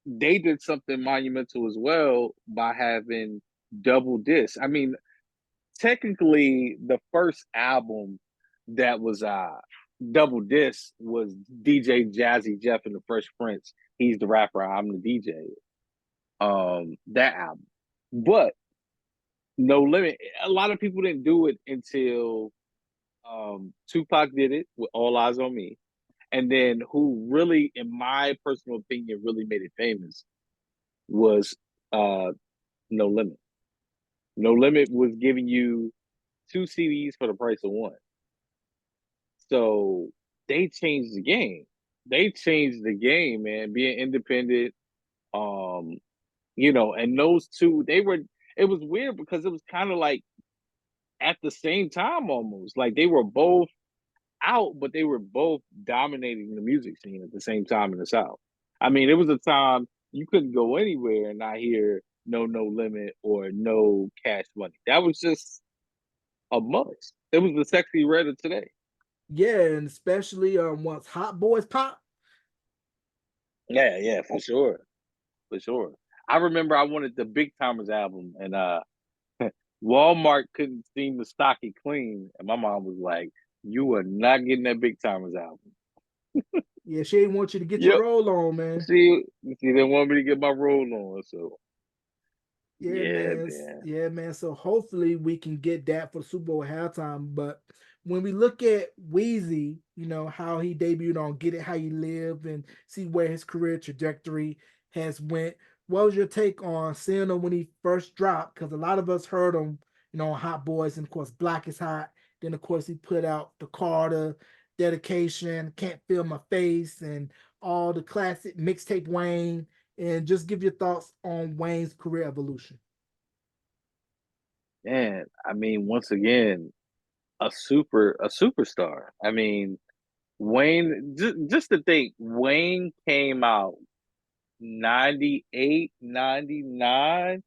they did something monumental as well by having double disc. I mean, technically, the first album that was double disc was DJ Jazzy Jeff and the Fresh Prince. He's the rapper, I'm the DJ. That album, but No Limit. A lot of people didn't do it until Tupac did it with All Eyes on Me. And then who really, in my personal opinion, really made it famous was uh No Limit. No Limit was giving you two CDs for the price of one. So they changed the game. They changed the game, man. Being independent, um, and those two, it was weird because it was kind of like at the same time almost. Like they were both out, but they were both dominating the music scene at the same time in the South. I mean, it was a time you couldn't go anywhere and not hear No Limit or No Cash Money. That was just a must. It was the sexy red of today. Yeah, and especially once Hot Boys Pop. Yeah, for sure. For sure. I remember I wanted the Big Timers album and Walmart couldn't seem to stock it clean. And my mom was like, "You are not getting that Big Timers album." Yeah, she didn't want you to get your Yep. roll on, man. She didn't want me to get my roll on. So Yeah, yeah, man. man. Yeah, man. So hopefully we can get that for the Super Bowl halftime. But when we look at Wheezy, how he debuted on Get It How You Live and see where his career trajectory has went. What was your take on seeing him when he first dropped? Because a lot of us heard him, on Hot Boys, and of course Black is Hot. Then of course he put out the Carter, Dedication, Can't Feel My Face, and all the classic mixtape Wayne. And just give your thoughts on Wayne's career evolution. And I mean, once again, a superstar. I mean, Wayne, just to think, Wayne came out 98, 99,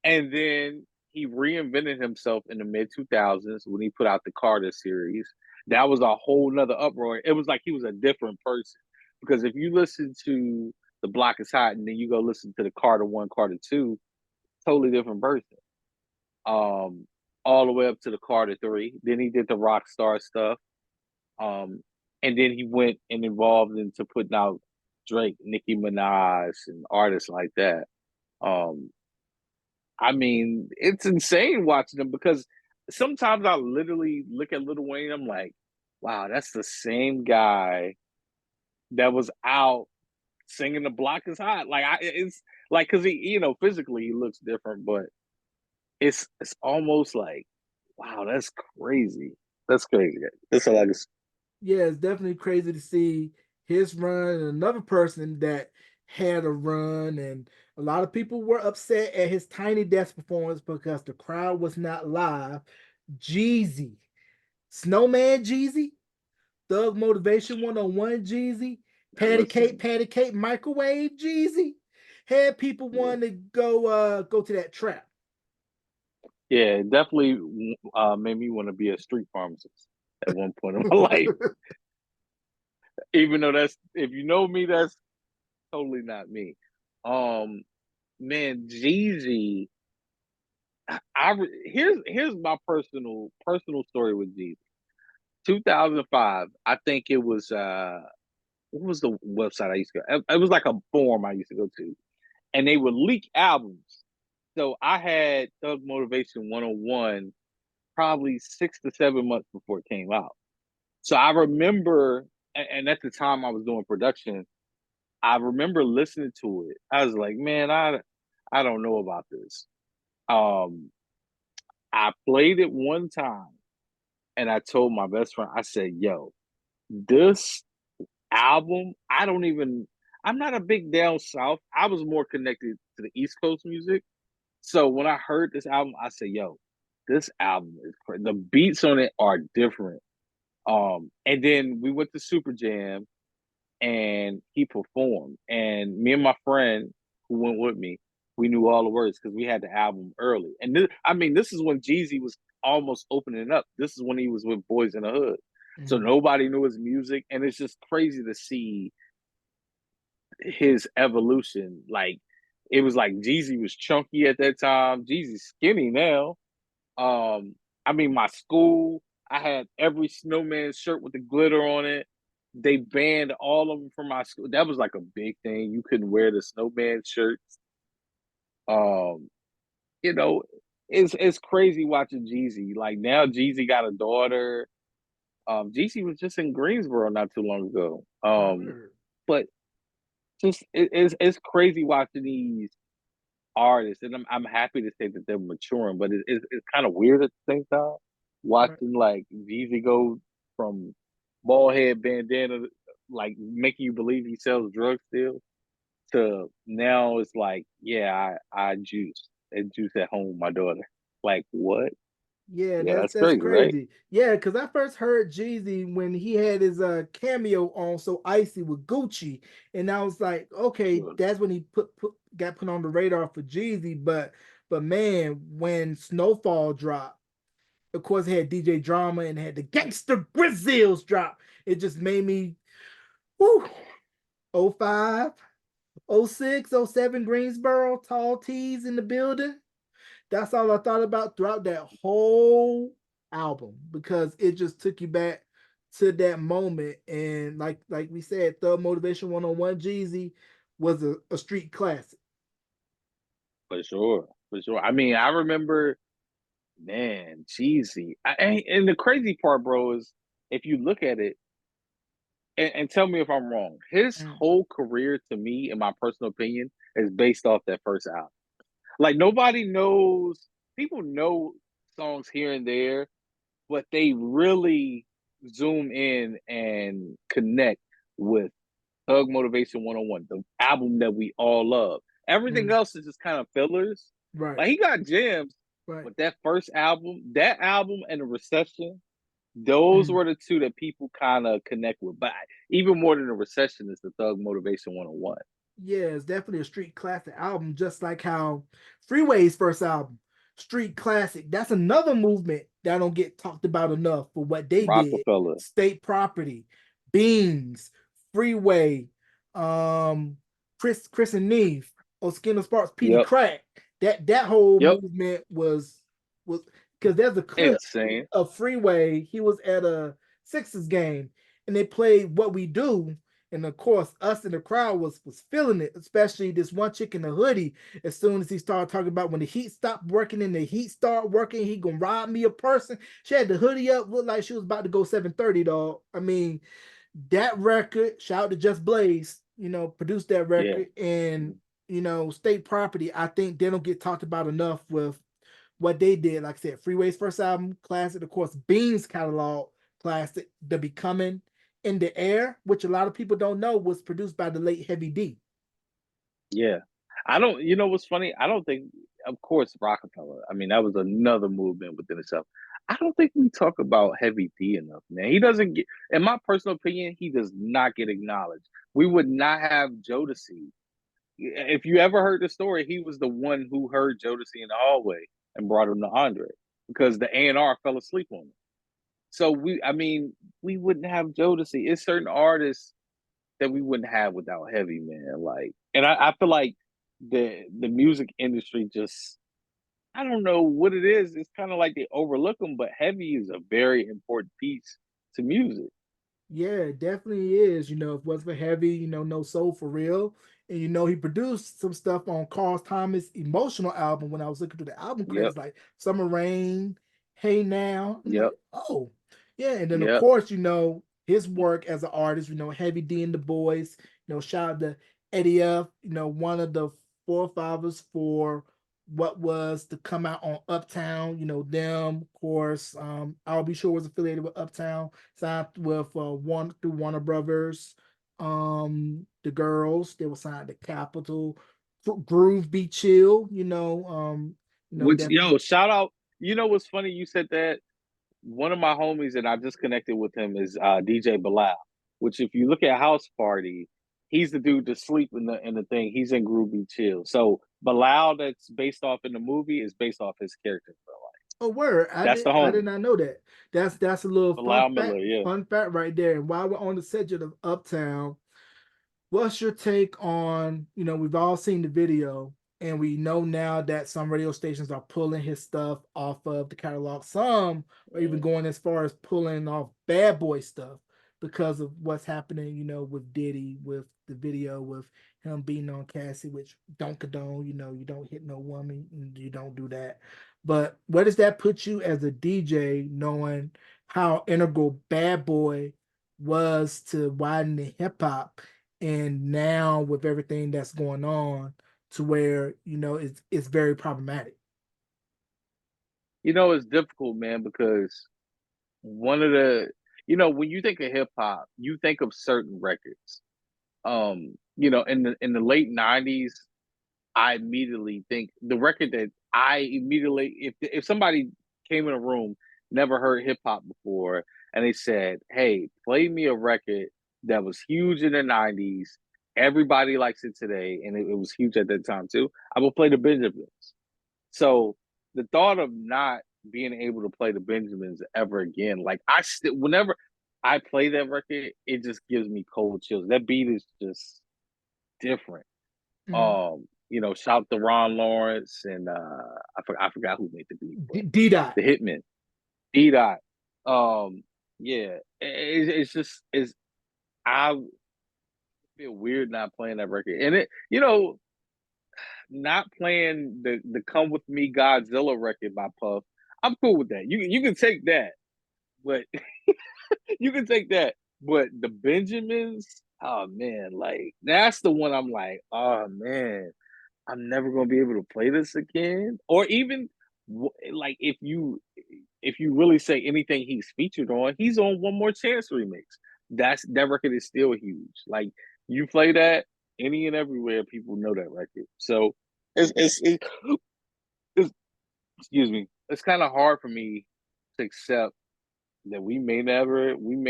and then he reinvented himself in the mid 2000s when he put out the Carter series. That was a whole nother uproar. It was like he was a different person. Because if you listen to the Block is Hot and then you go listen to the Carter 1, Carter 2, totally different person. Um, all the way up to the Carter 3. Then he did the rock star stuff. Um, and then he went and evolved into putting out Drake, Nicki Minaj, and artists like that. Um, I mean, it's insane watching them because sometimes I literally look at Lil Wayne, I'm like, wow, that's the same guy that was out singing "The Block Is Hot." Like it's like because physically he looks different, but it's almost like, wow, that's crazy. That's crazy. That's a legacy. Yeah, it's definitely crazy to see his run and another person that had a run. And a lot of people were upset at his Tiny Desk performance because the crowd was not live. Jeezy, Snowman Jeezy, Thug Motivation 101 Jeezy, Now listen, Patty Cake Microwave Jeezy had people yeah, wanting to go to that trap. yeah, it definitely made me want to be a street pharmacist at one point in my life. Even though that's if you know me, that's totally not me. Um, man, Jeezy. Here's my personal story with Jeezy. 2005. I think it was what was the website I used to go? It was like a forum I used to go to, and they would leak albums. So I had Thug Motivation 101 probably 6 to 7 months before it came out. So I remember, and at the time I was doing production, I remember listening to it. I was like, man, I don't know about this. Um, I played it one time, and I told my best friend, I said, yo, this album, I'm not a big down south. I was more connected to the East Coast music. So when I heard this album, I said, yo, this album is crazy. The beats on it are different. And then we went to Super Jam and he performed. And me and my friend who went with me, we knew all the words because we had the album early. And this is when Jeezy was almost opening up. This is when he was with Boys in the Hood. So Mhm. nobody knew his music. And it's just crazy to see his evolution. Like it was like Jeezy was chunky at that time. Jeezy's skinny now. I mean, my school, I had every snowman shirt with the glitter on it. They banned all of them from my school. That was like a big thing. You couldn't wear the snowman shirts. Um, you know, it's crazy watching Jeezy. Like now, Jeezy got a daughter. Jeezy was just in Greensboro not too long ago. Word. But just it's crazy watching these artists, and I'm happy to say that they're maturing, but it's kind of weird at the same time Right. watching like Jeezy go from bald head bandana, like making you believe he sells drugs still, to now it's like, yeah, I juice and juice at home with my daughter. Like what? Yeah, Yeah, that's that's crazy, right? crazy. Yeah, because I first heard Jeezy when he had his cameo on So Icy with Gucci, and I was like, okay, that's when he got put on the radar for Jeezy. But man, when Snowfall dropped, of course, it had DJ Drama and it had the Gangster Grizzlies drop. It just made me, whoo, '05, '06, '07 Greensboro, tall tees in the building. That's all I thought about throughout that whole album because it just took you back to that moment. And like we said, Thug Motivation 101 Jeezy was a street classic. For sure, for sure. I mean, I remember man, cheesy. And the crazy part, bro, is if you look at it, and tell me if I'm wrong, his Mm, whole career, to me, in my personal opinion, is based off that first album. Like nobody knows. People know songs here and there, but they really zoom in and connect with Thug Motivation 101, the album that we all love. Everything mm, else is just kind of fillers. right, Like he got gems, right. but that album and the Recession, those Mm. were the two that people kind of connect with. But even more than the Recession is the Thug Motivation 101. Yeah, it's definitely a street classic album, just like how Freeway's first album, Street Classic. That's another movement that don't get talked about enough for what they did. Rockefeller. State Property, Beans, Freeway, Chris and Neve, Skinner Sparks, Petey Yep. Crack. That whole Yep. movement was because there's a clip Insane. of Freeway. He was at a Sixers game and they played What We Do, and of course, us in the crowd was feeling it, especially this one chick in the hoodie. As soon as he started talking about when the heat stopped working and the heat started working, he gonna rob me a person. She had the hoodie up, looked like she was about to go 730, dog. I mean, that record, shout out to Just Blaze, produced that Yeah. record. And State Property, I think they don't get talked about enough with what they did. Like I said, Freeway's first album, classic. Of course, Beans catalog, classic. The Becoming, In the Air, which a lot of people don't know was produced by the late Heavy D. Yeah. I don't, you know what's funny? I don't think, of course, Rockefeller. I mean, that was another movement within itself. I don't think we talk about Heavy D enough, man. He doesn't get, in my personal opinion, he does not get acknowledged. We would not have Jodeci. If you ever heard the story, he was the one who heard Jodeci in the hallway and brought him to Andre because the A&R fell asleep on him. So I mean, we wouldn't have Jodeci. It's certain artists that we wouldn't have without Heavy, man. Like, and I feel like the music industry just, I don't know what it is. It's kind of like they overlook him, but Heavy is a very important piece to music. Yeah, it definitely is. If it wasn't for Heavy, no Soul for Real. And he produced some stuff on Carl Thomas' emotional album when I was looking through the album Yep, credits, like Summer Rain, Hey Now. I'm yep, like, oh, yeah. And then of yep. course, his work as an artist, Heavy D and the Boys, shout out to Eddie F, one of the forefathers for what was to come out on Uptown, them, of course. I'll Be Sure was affiliated with Uptown, signed with one through Warner Brothers. The girls, they were signed to Capitol. Groove Be Chill, Which, that. yo, shout out. You know what's funny? You said that. One of my homies, and I just connected with him, is DJ Bilal. Which, if you look at House Party, he's the dude to sleep in the thing. He's in Groovy Chill. So Bilal, that's based off in the movie, is based off his character in real life. Oh, word! I That's did. the I did homie, not know that. That's a little fun Bilal Miller. fact. Yeah. Fun fact right there. And while we're on the subject of Uptown, what's your take on, we've all seen the video and we know now that some radio stations are pulling his stuff off of the catalog. Some are even going as far as pulling off Bad Boy stuff because of what's happening, with Diddy, with the video, with him beating on Cassie, which don't condone, you don't hit no woman, you don't do that. But where does that put you as a DJ, knowing how integral Bad Boy was to widening hip hop? And now with everything that's going on, to where it's very problematic. It's difficult, man, because one of when you think of hip hop, you think of certain records. In the late 90s, I immediately think the record that I immediately, if somebody came in a room, never heard hip hop before, and they said, "Hey, play me a record that was huge in the 90s, everybody likes it today, and it was huge at that time too," I will play the Benjamins. So the thought of not being able to play the Benjamins ever again, like whenever I play that record, it just gives me cold chills. That beat is just different. Mm. Shout to Ron Lawrence and I forgot who made the beat, but D Dot. the Hitman, D Dot. Yeah, it's just I feel weird not playing that record, and not playing the Come With Me Godzilla record by Puff. I'm cool with that. You can take that, but you can take that. But the Benjamins, oh man, like that's the one I'm like, oh man, I'm never gonna be able to play this again. Or even like if you really say anything he's featured on, he's on One More Chance remix. That record is still huge. Like you play that any and everywhere, people know that record. So it's excuse me, it's kind of hard for me to accept that we may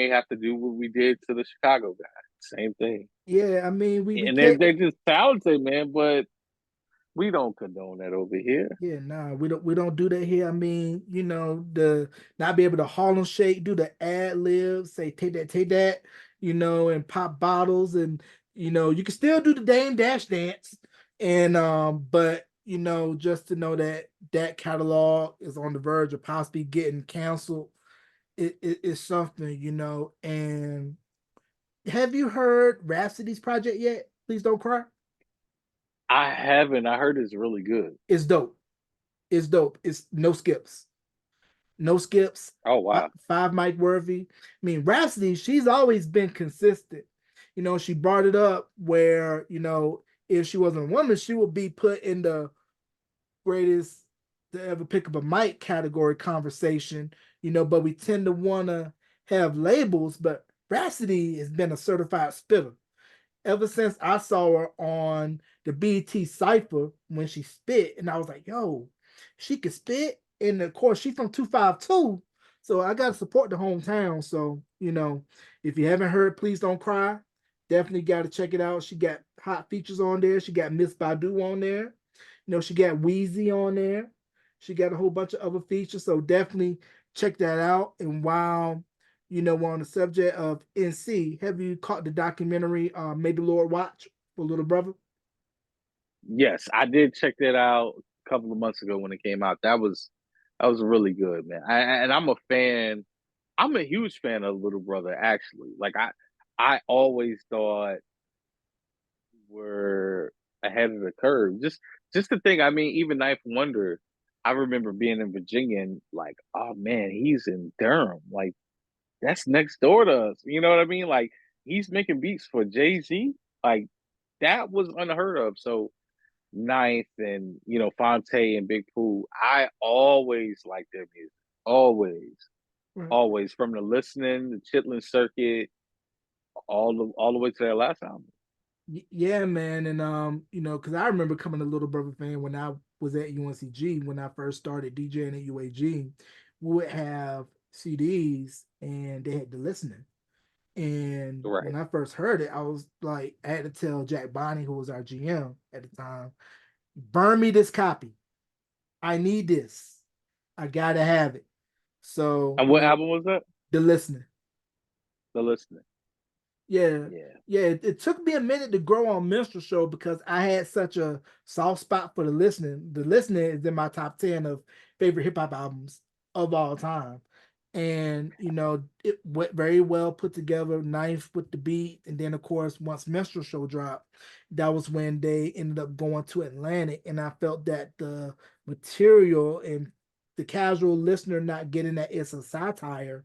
have to do what we did to the Chicago guy. Same thing. Yeah, I mean, we And can't. they're just talented, man, but we don't condone that over here. Yeah, nah, we don't do that here. I mean, the not be able to Harlem Shake, do the ad libs, say take that, and pop bottles, and you can still do the Dame Dash dance, and but just to know that that catalog is on the verge of possibly getting canceled, it's something, And have you heard Rhapsody's project yet? Please don't cry. I haven't. I heard it's really good. It's dope. It's dope. It's no skips. No skips. Oh wow. Five Mike Worthy. I mean, Rhapsody, she's always been consistent. She brought it up where, if she wasn't a woman, she would be put in the greatest to ever pick up a mic category conversation, but we tend to want to have labels, but Rhapsody has been a certified spitter ever since I saw her on the BT Cypher when she spit, and I was like, yo, she could spit. And of course, she's from 252. So I gotta support the hometown. So, if you haven't heard Please Don't Cry, definitely gotta check it out. She got hot features on there. She got Miss Badu on there. She got Wheezy on there. She got a whole bunch of other features. So definitely check that out. And while we're on the subject of NC, have you caught the documentary May the Lord Watch for Little Brother? Yes, I did check that out a couple of months ago when it came out. That was really good, man. And I'm a fan. I'm a huge fan of Little Brother. Actually, like I always thought were ahead of the curve. Just the thing. I mean, even Ninth Wonder. I remember being in Virginia and like, oh man, he's in Durham. Like that's next door to us. You know what I mean? Like he's making beats for Jay-Z. Like that was unheard of. So Ninth and Fonte and Big Pooh, I always liked their music. Always. Right. Always. From the listening, the Chitlin circuit, all the way to their last album. Yeah, man, and because I remember coming a Little Brother fan when I was at UNCG when I first started DJing at UAG. We would have CDs and they had the listening. And Right. when I first heard it, I was like, I had to tell Jack Bonnie, who was our GM at the time, burn me this copy. I need this. I gotta have it. So, And what album was that? the listening. The listening. Yeah. Yeah. Yeah. It took me a minute to grow on Minstrel Show because I had such a soft spot for the listening. The listening is in my top 10 of favorite hip hop albums of all time. And it went very well put together, nice with the beat. And then of course, once Minstrel Show dropped, that was when they ended up going to Atlantic. And I felt that the material and the casual listener not getting that it's a satire,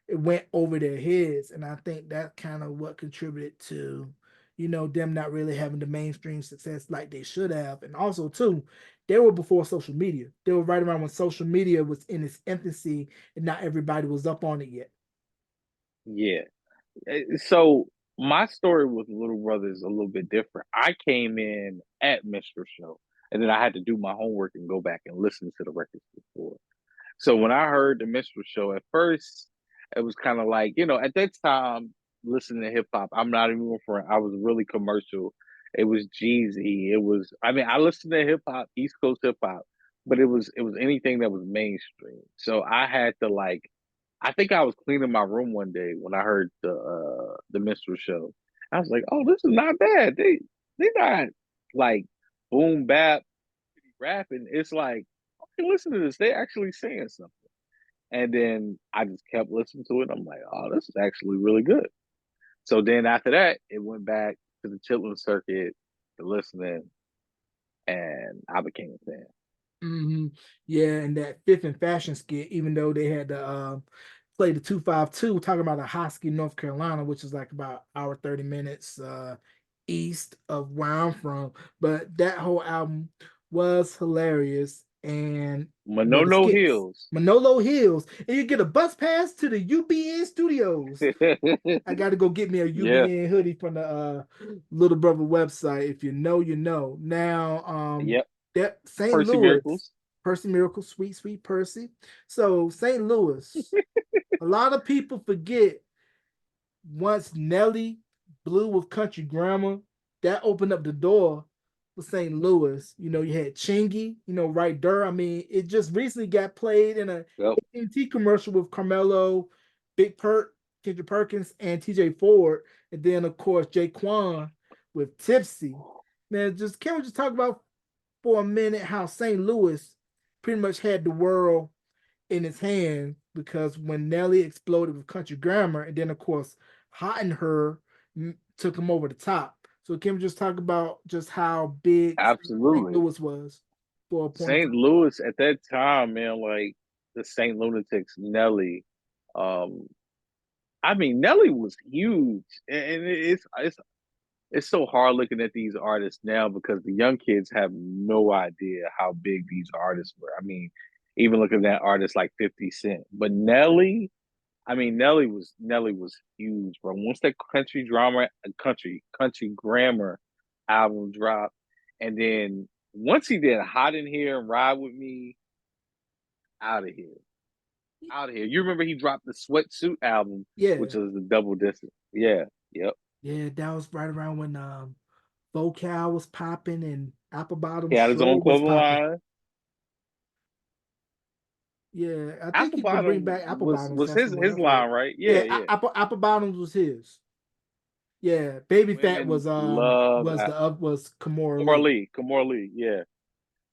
it went over their heads. And I think that kind of what contributed to, them not really having the mainstream success like they should have. And also, too, they were before social media. They were right around when social media was in its infancy and not everybody was up on it yet. Yeah. So my story with Little Brother is a little bit different. I came in at Mr. Show, and then I had to do my homework and go back and listen to the records before. So when I heard the Minstrel Show, at first it was kind of like, at that time, listening to hip hop, I'm not even referring. I was really commercial. It was Jeezy. It was. I mean, I listened to hip hop, East Coast hip hop, but it was anything that was mainstream. So I had to like. I think I was cleaning my room one day when I heard the Minstrel Show. I was like, oh, this is not bad. They not like boom bap rapping. It's like, okay, listen to this. They actually saying something. And then I just kept listening to it. I'm like, oh, this is actually really good. So then after that, it went back to the Chitlin circuit, the listening, and I became a fan. Hmm. Yeah, and that Fifth and Fashion skit, even though they had to play the 252, talking about a Hosky, North Carolina, which is like about hour 30 minutes east of where I'm from. But that whole album was hilarious. And with the Monono skits, Hills. Manolo Hills, and you get a bus pass to the UBN studios. I got to go get me a Yeah, UBN hoodie from the Little Brother website. If you know, you know. Now, yep. that St. Percy Louis, Miracles. Percy Miracle, sweet, sweet Percy. So St. Louis, a lot of people forget once Nelly blew with Country Grammar, that opened up the door for St. Louis. You know, you had Chingy, you know, right there. I mean, it just recently got played in a Yep. AT&T commercial with Carmelo, Big Perk, Kendra Perkins, and TJ Ford. And then, of course, Jaquan with Tipsy. Man, just can we just talk about for a minute how St. Louis pretty much had the world in his hand because when Nelly exploded with Country Grammar, and then of course Hot and Her took him over the top. So can we just talk about just how big St. Absolutely. Louis was for a point in St. time? Louis at that time, man, like the St. Lunatics, Nelly. Um, I mean, Nelly was huge, and it's so hard looking at these artists now because the young kids have no idea how big these artists were. I mean, even looking at artists like 50 Cent, but Nelly. I mean, Nelly was huge, bro. Once that country grammar album dropped, and then once he did Hot in Here and Ride with Me, out of here, out of here. You remember he dropped the Sweatsuit album, which Yeah, was the double disc. Yeah, yep. yeah, that was right around when Vocal was popping and Apple Bottom He had his Show own was clothing popping. line. Yeah, I think Apple he could bring Bottom back Apple was Bottoms was for his some his whatever. line, right? Yeah, Yeah, yeah. Apple Bottoms was his. Yeah, Baby Fat Women love was Kimora Kamora Lee. Lee, Kamora Lee, yeah.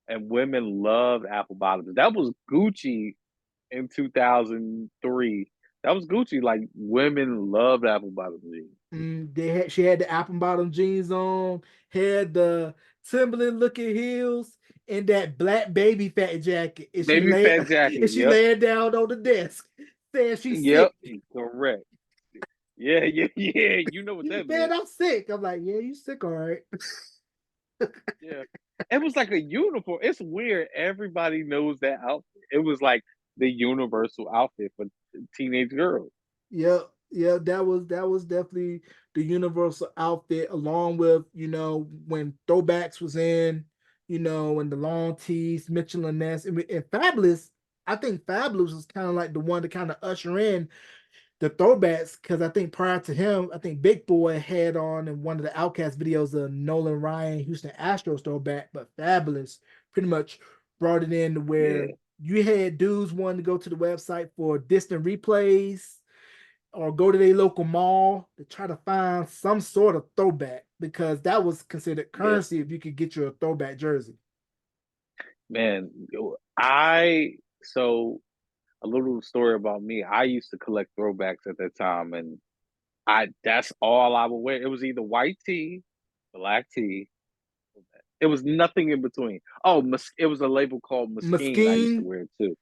And women loved apple bottoms. That was Gucci in 2003. That was Gucci. Like women loved apple bottom jeans. She had the apple bottom jeans on, had the Timberland looking heels, and that black baby fat jacket. And she Baby lay fat jacket. and she Yep. laying down on the desk, saying she's Yep. sick. Correct. Yeah, yeah, yeah. You know what that Man, meant. I'm sick. I'm like, yeah, you sick, all right. Yeah. It was like a uniform. It's weird. Everybody knows that outfit. It was like the universal outfit for teenage girls. Yeah, yeah, that was definitely the universal outfit, along with when throwbacks was in, and the long tees, Mitchell and Ness, and Fabulous. I think Fabulous was kind of like the one to kind of usher in the throwbacks because I think prior to him, I think Big Boy had on in one of the Outcast videos a Nolan Ryan Houston Astros throwback, but Fabulous pretty much brought it in to where Yeah. you had dudes wanting to go to the website for distant replays or go to their local mall to try to find some sort of throwback because that was considered Yeah. currency if you could get your throwback jersey. Man, I so a little story about me. I used to collect throwbacks at that time, and I that's all I would wear. It was either white tee, black tee. It was nothing in between. Oh, it was a label called Mesquite. I used to Mesquite. wear it too.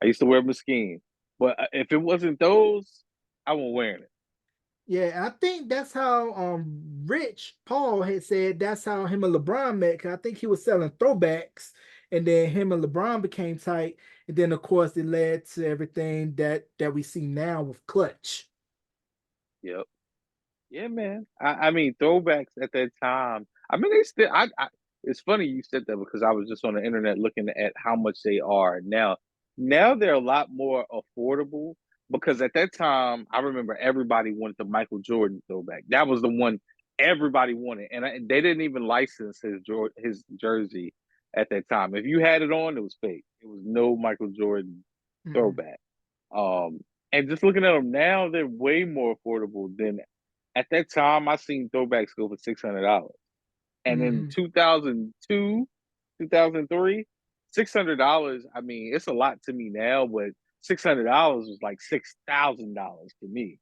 I used to wear Mesquite, but if it wasn't those, I wasn't wearing it. Yeah, I think that's how Rich Paul had said that's how him and LeBron met. Cause I think he was selling throwbacks, and then him and LeBron became tight, and then of course it led to everything that we see now with Clutch. Yep. Yeah, man. I mean, throwbacks at that time. I mean, they still. It's funny you said that because I was just on the internet looking at how much they are now. Now they're a lot more affordable because at that time, I remember everybody wanted the Michael Jordan throwback. That was the one everybody wanted, and they didn't even license his jersey at that time. If you had it on, it was fake. It was no Michael Jordan Mhm. throwback. Um, and just looking at them now, they're way more affordable than at that time. I seen throwbacks go for $600, and in Mhm. 2002, 2003, $600. I mean, it's a lot to me now, but $600 was like $6,000 to me.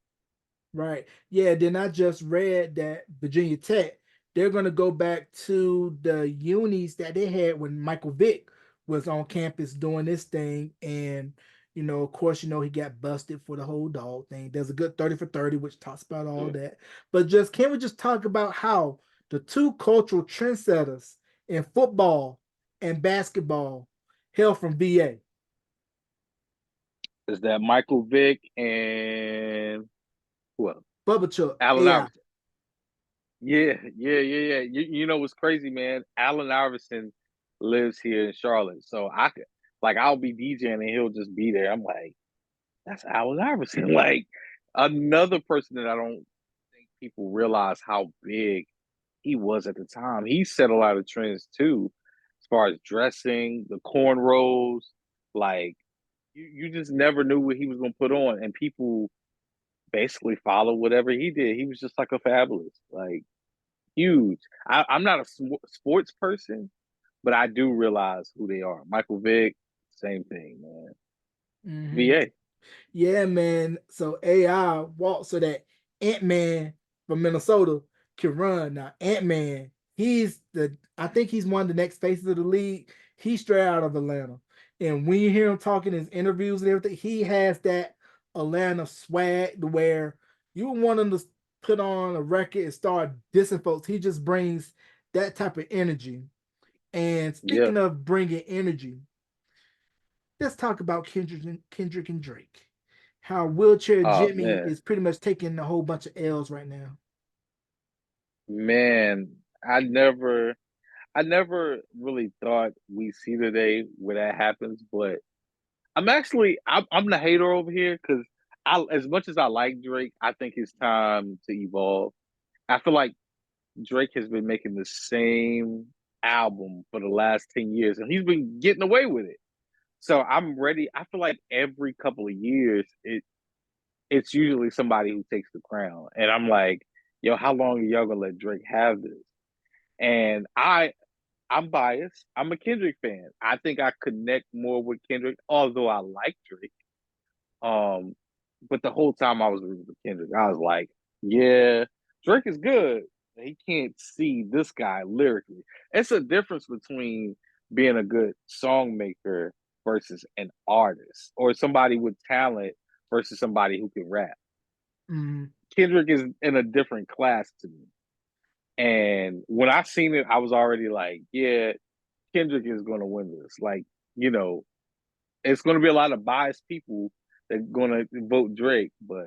Right. Yeah, then I just read that Virginia Tech, they're gonna go back to the unis that they had when Michael Vick was on campus doing this thing, and of course, he got busted for the whole dog thing. There's a good 30 for 30, which talks about all Yeah. that. But just can we just talk about how the two cultural trendsetters in football and basketball hail from VA? Is that Michael Vick and who else? Bubba Chuck, Allen AI. Iverson. Yeah. You know what's crazy, man? Allen Iverson lives here in Charlotte, so I could like I'll be DJing and he'll just be there. I'm like, that's Allen Iverson. Like another person that I don't think people realize how big he was at the time. He set a lot of trends too, as far as dressing, the cornrows. Like you just never knew what he was gonna put on, and people basically followed whatever he did. He was just like a fabulous, like huge. I'm not a sports person, but I do realize who they are. Michael Vick, same thing, man. Mhm. VA. Yeah, man. So AI walked so that Ant-Man from Minnesota can run. Now, Ant-Man, I think he's one of the next faces of the league. He's straight out of Atlanta. And when you hear him talking in his interviews and everything, he has that Atlanta swag to where you want him to put on a record and start dissing folks. He just brings that type of energy. And Yeah. speaking of bringing energy, let's talk about Kendrick and Drake. How wheelchair Oh Jimmy man, is pretty much taking a whole bunch of L's right now. man. I never really thought we see the day where that happens, but I'm the hater over here because as much as I like Drake, I think it's time to evolve. I feel like Drake has been making the same album for the last 10 years and he's been getting away with it. So I'm ready. I feel like every couple of years it's usually somebody who takes the crown. And I'm like, yo, how long are y'all gonna let Drake have this? And I'm biased. I'm a Kendrick fan. I think I connect more with Kendrick, although I like Drake. Um, but the whole time I was rooting for Kendrick, I was like, yeah, Drake is good. He can't see this guy lyrically. It's a difference between being a good song maker versus an artist or somebody with talent versus somebody who can rap. Mm, Kendrick is in a different class to me. And when I seen it, I was already like, yeah, Kendrick is going to win this. Like, you know, it's going to be a lot of biased people that are going to vote Drake, but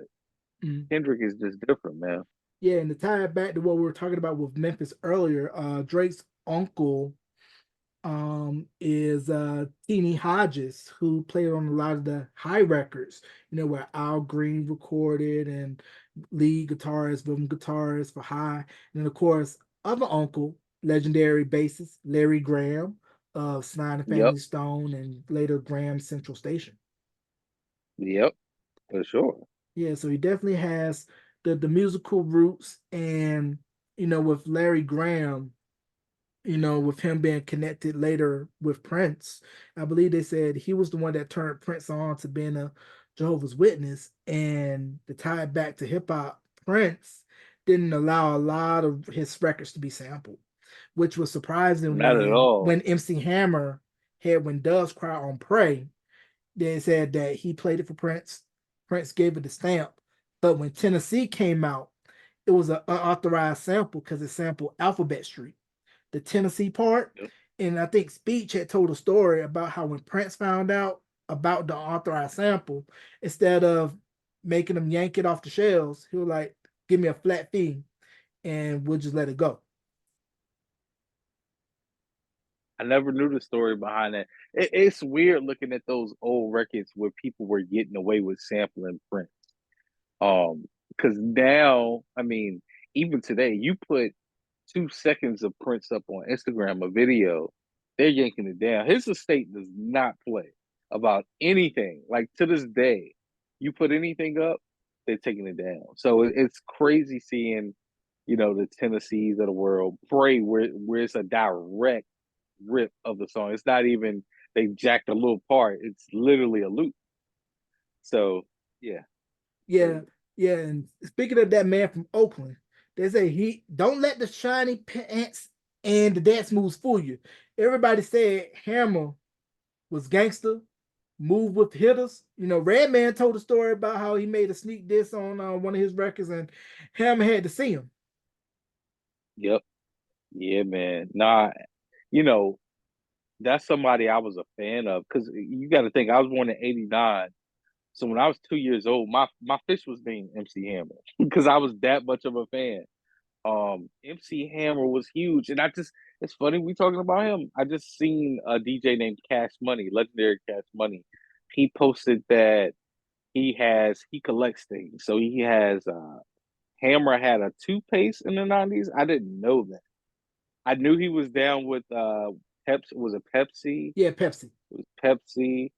mm. Kendrick is just different, man. Yeah, and to tie it back to what we were talking about with Memphis earlier, Drake's uncle is Teeny Hodges, who played on a lot of the high records, where Al Green recorded and lead guitarist, rhythm guitarist for high. And then of course, other uncle, legendary bassist Larry Graham of Sly and the Yep, Family Stone and later Graham Central Station. yep, for sure. Yeah, so he definitely has the musical roots, and with Larry Graham, with him being connected later with Prince. I believe they said he was the one that turned Prince on to being a Jehovah's Witness. And to tie it back to hip hop, Prince didn't allow a lot of his records to be sampled, which was surprising Not at when all. MC Hammer had When Doves Cry on Pray. They said that he played it for Prince. Prince gave it the stamp. But when Tennessee came out, it was an unauthorized sample because it sampled Alphabet Street, the Tennessee part. Yep. And I think Speech had told a story about how when Prince found out about the authorized sample, instead of making them yank it off the shelves, he was like, give me a flat fee and we'll just let it go. I never knew the story behind that. It's weird looking at those old records where people were getting away with sampling Prince. Because now, I mean, even today, you put 2 seconds of Prince up on Instagram, a video, they're yanking it down. His estate does not play about anything. Like to this day, you put anything up, they're taking it down. So it's crazy seeing, the Tennessees of the world pray where it's a direct rip of the song. It's not even they jacked a little part. It's literally a loop. So yeah, Yeah, crazy. yeah. And speaking of that man from Oakland, they say he don't let the shiny pants and the dance moves fool you. Everybody said Hammer was gangster, move with hitters. You know, Redman told a story about how he made a sneak diss on one of his records, and Hammer had to see him. Yep. Yeah, man. Nah, you know, that's somebody I was a fan of because you got to think I was born in '89. So when I was 2 years old, my fish was named MC Hammer because I was that much of a fan. MC Hammer was huge, and I just it's funny we talking about him. I just seen a DJ named Cash Money, legendary Cash Money. He posted that he collects things. So he has Hammer had a toothpaste in the '90s. I didn't know that. I knew he was down with Pepsi. Was it Pepsi? Yeah, Pepsi. It was Pepsi.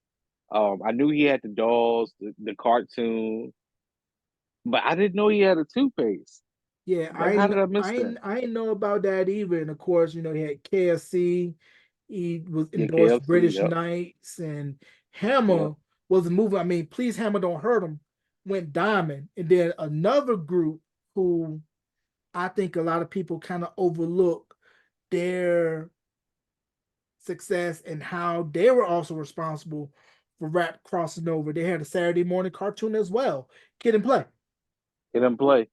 I knew he had the dolls, the cartoon, but I didn't know he had a toothpaste. Yeah, Like, how did I miss that? I didn't know about that either. And of course, you know, he had KFC. He was Yeah, endorsed KFC. British Yep, Knights, and yep. Hammer was a movie. I mean, Please Hammer Don't Hurt Him went diamond. And then another group who I think a lot of people kind of overlook their success and how they were also responsible for rap crossing over. They had a Saturday morning cartoon as well, Kid and Play. Get him play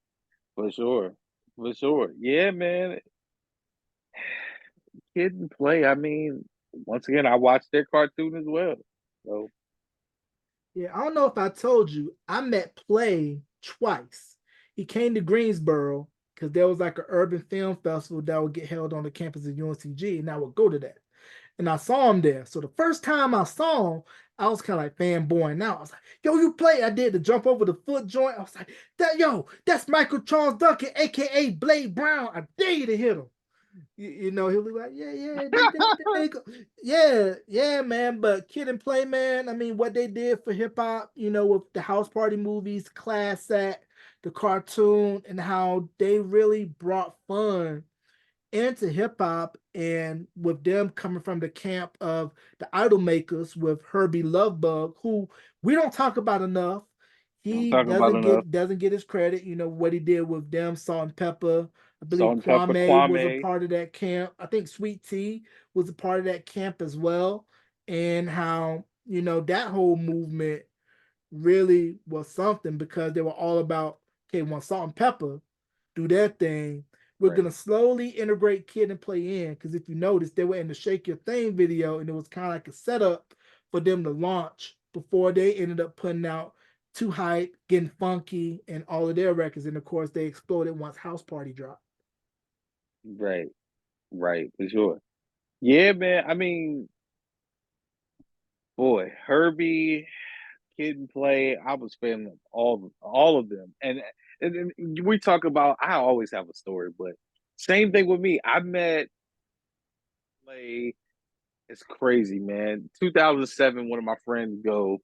for sure, for sure. Yeah, man. Kid and play. I mean, once again, I watched their cartoon as well. So Yeah, I don't know if I told you, I met Play twice. He came to Greensboro because there was like an urban film festival that would get held on the campus of UNCG, and I would go to that. And I saw him there. So the first time I saw him, I was kind of like fanboying out. I was like, yo, you play. I did the jump over the foot joint. I was like, that's Michael Charles Duncan, aka Blade Brown. I dare you to hit him. You know, he'll be like, yeah, man. But Kid and Play, man, I mean, what they did for hip hop, you know, with the House Party movies, Class Act, the cartoon, and how they really brought fun into hip hop, and with them coming from the camp of the Idol Makers with Herbie Lovebug, who we don't talk about enough. I'm He talking about enough. doesn't get his credit. You know what he did with them, Salt and Pepper. I believe Salt and Pepper, Kwame was a Kwame. part of that camp. I think Sweet Tea was a part of that camp as well, and how you know that whole movement really was something because they were all about okay, when Salt and Pepper do their thing, we're Right. gonna slowly integrate Kid and Play in because if you notice, they were in the Shake Your Thing video, and it was kind of like a setup for them to launch before they ended up putting out Too Hype, Getting Funky, and all of their records. And of course, they exploded once House Party dropped. Right. Right. For sure. Yeah, man. I mean, boy, Herbie, Kid and Play. I was fan of all of them, and we talk about. I always have a story, but same thing with me. I met Play. It's crazy, man. 2007, one of my friends go,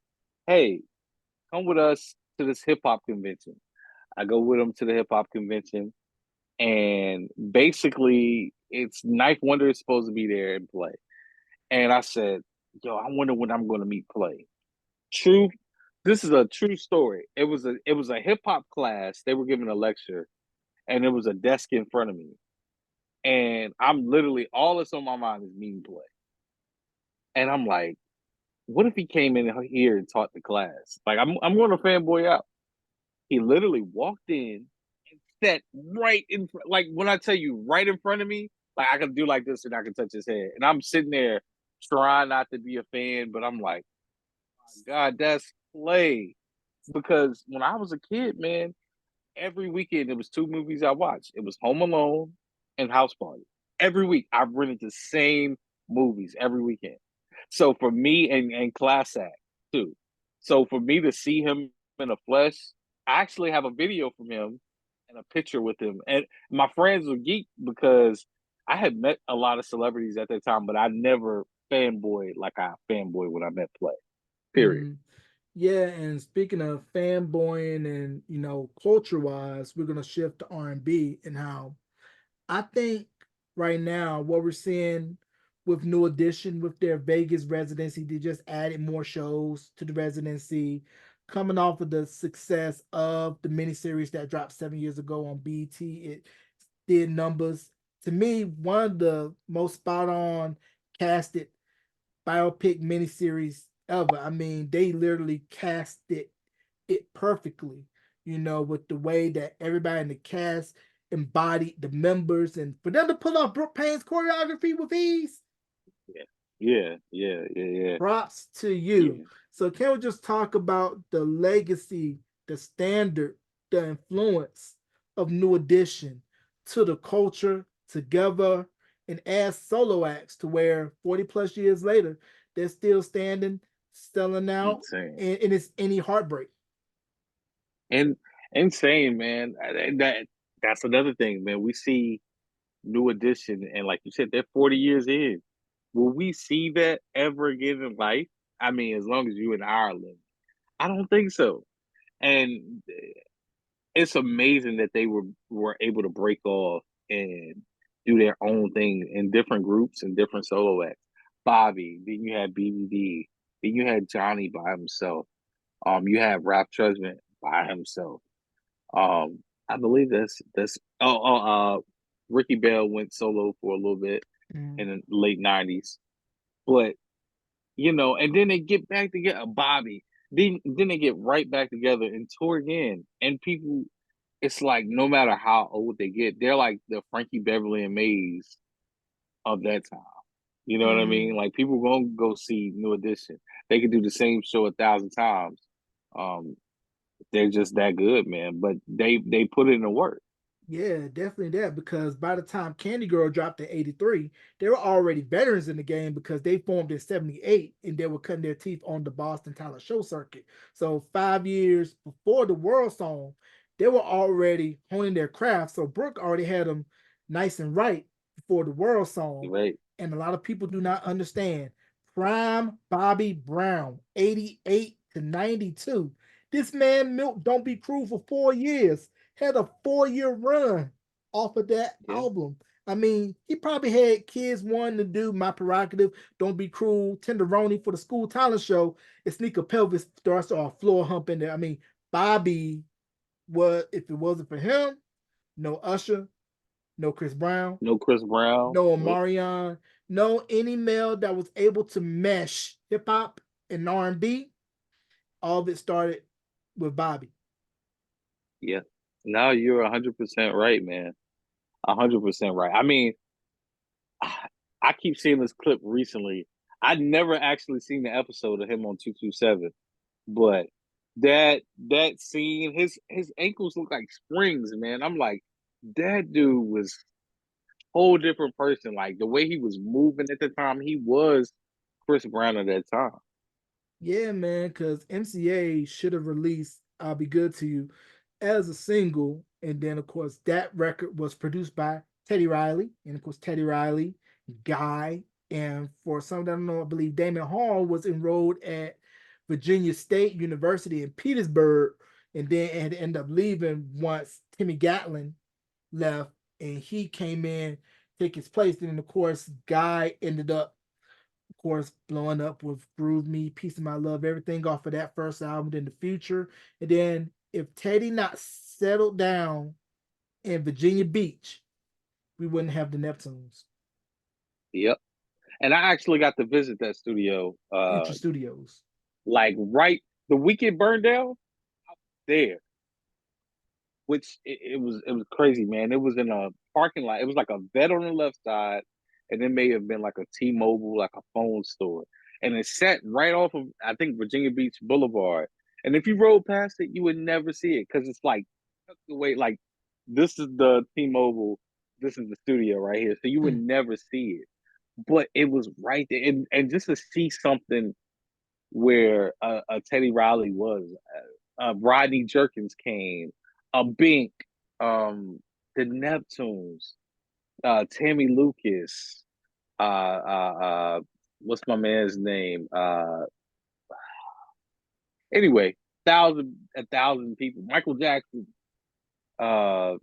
"Hey, come with us to this hip hop convention." I go with him to the hip hop convention, and basically, it's Knife Wonder is supposed to be there and play. And I said, "Yo, I wonder when I'm going to meet Play." True, this is a true story. It was a hip hop class. They were giving a lecture, and there was a desk in front of me, and I'm literally all that's on my mind is meeting Play, and I'm like, what if he came in here and taught the class? Like, I'm going to fanboy out. He literally walked in and sat right in front. Like when I tell you, right in front of me, like I can do like this and I can touch his head, and I'm sitting there trying not to be a fan, but I'm like, God, that's Play. Because when I was a kid, man, every weekend there was two movies I watched. It was Home Alone and House Party. Every week I rented the same movies every weekend. So for me and Class Act too. So for me to see him in the flesh, I actually have a video from him and a picture with him. And my friends were geek because I had met a lot of celebrities at that time, but I never fanboyed like I fanboy when I met Play. Period. Mm. Yeah, and speaking of fanboying and you know culture wise, we're gonna shift to R&B and how I think right now what we're seeing with New Edition with their Vegas residency, they just added more shows to the residency, coming off of the success of the miniseries that dropped 7 years ago on BT. It did numbers. To me, one of the most spot on casted biopic miniseries ever. I mean, they literally casted it perfectly, with the way that everybody in the cast embodied the members, and for them to pull off Brooke Payne's choreography with ease, Yeah, yeah, yeah, yeah, yeah, props to you. yeah. So can we just talk about the legacy, the standard, the influence of New Edition to the culture together and as solo acts to where 40 plus years later, they're still standing, selling out, Insane. and it's any heartbreak. And insane, man. That's another thing, man. We see New Edition, and like you said, they're 40 years in. Will we see that ever again in life? I mean, as long as you in Ireland, I don't think so. And it's amazing that they were able to break off and do their own thing in different groups and different solo acts. Bobby, then you had BBD, then you had Johnny by himself. You had Rap Trezman by himself. I believe that's Ricky Bell went solo for a little bit Mm. in the late '90s, but and then they get back together. Bobby, then they get right back together and tour again, and people, it's like no matter how old they get, they're like the Frankie Beverly and Mays of that time. You know what I mean? Mm. Like people gonna go see New Edition. They could do the same show 1,000 times. Um, they're just that good, man. But they put in the work. Yeah, definitely that because by the time Candy Girl dropped in 83, they were already veterans in the game because they formed in 78 and they were cutting their teeth on the Boston talent show circuit. So 5 years before the World Song, they were already honing their craft. So Brooke already had them nice and right before the World Song. Right? And a lot of people do not understand. Prime Bobby Brown, 88 to 92. This man milked Don't Be Cruel for 4 years, had a 4 year run off of that Yeah. album. I mean, he probably had kids wanting to do My Prerogative, Don't Be Cruel, Tenderoni for the school talent show, and sneak a pelvis thruster or floor hump in there. I mean, Bobby was, if it wasn't for him, no Usher, no Chris Brown, No Chris Brown. no Nope. Omarion, no any male that was able to mesh hip hop and R&B. All of it started with Bobby. Yeah. No, you're 100% right, man. 100% right. I mean, I keep seeing this clip recently. I'd never actually seen the episode of him on 227, but that scene, his ankles look like springs, man. I'm like, that dude was a whole different person. Like the way he was moving at the time, he was Chris Brown at that time. Yeah, man, because MCA should have released I'll Be Good to You as a single. And then, of course, that record was produced by Teddy Riley. And, of course, Teddy Riley, Guy. And for some that don't know, I believe Damon Hall was enrolled at Virginia State University in Petersburg. And then had to end up leaving once Timmy Gatlin left. And he came in, take his place. And, of course, Guy ended up of course, blowing up with Groove Me, Piece of My Love, everything off of that first album in the future. And then if Teddy not settled down in Virginia Beach, we wouldn't have the Neptunes. Yep. And I actually got to visit that studio, Future Studios. like right the weekend burned down there, which it was crazy, man. It was in a parking lot. It was like a vet on the left side, and it may have been like a T-Mobile, like a phone store, and it sat right off of I think Virginia Beach Boulevard. And if you rode past it, you would never see it because it's like tucked away. Like this is the T-Mobile, this is the studio right here, so you would Mm. never see it. But it was right there, and just to see something where Teddy Riley was, Rodney Jerkins came, Bink, the Neptunes, Tammy Lucas, what's my man's name? Anyway, a thousand people. Michael Jackson, uh,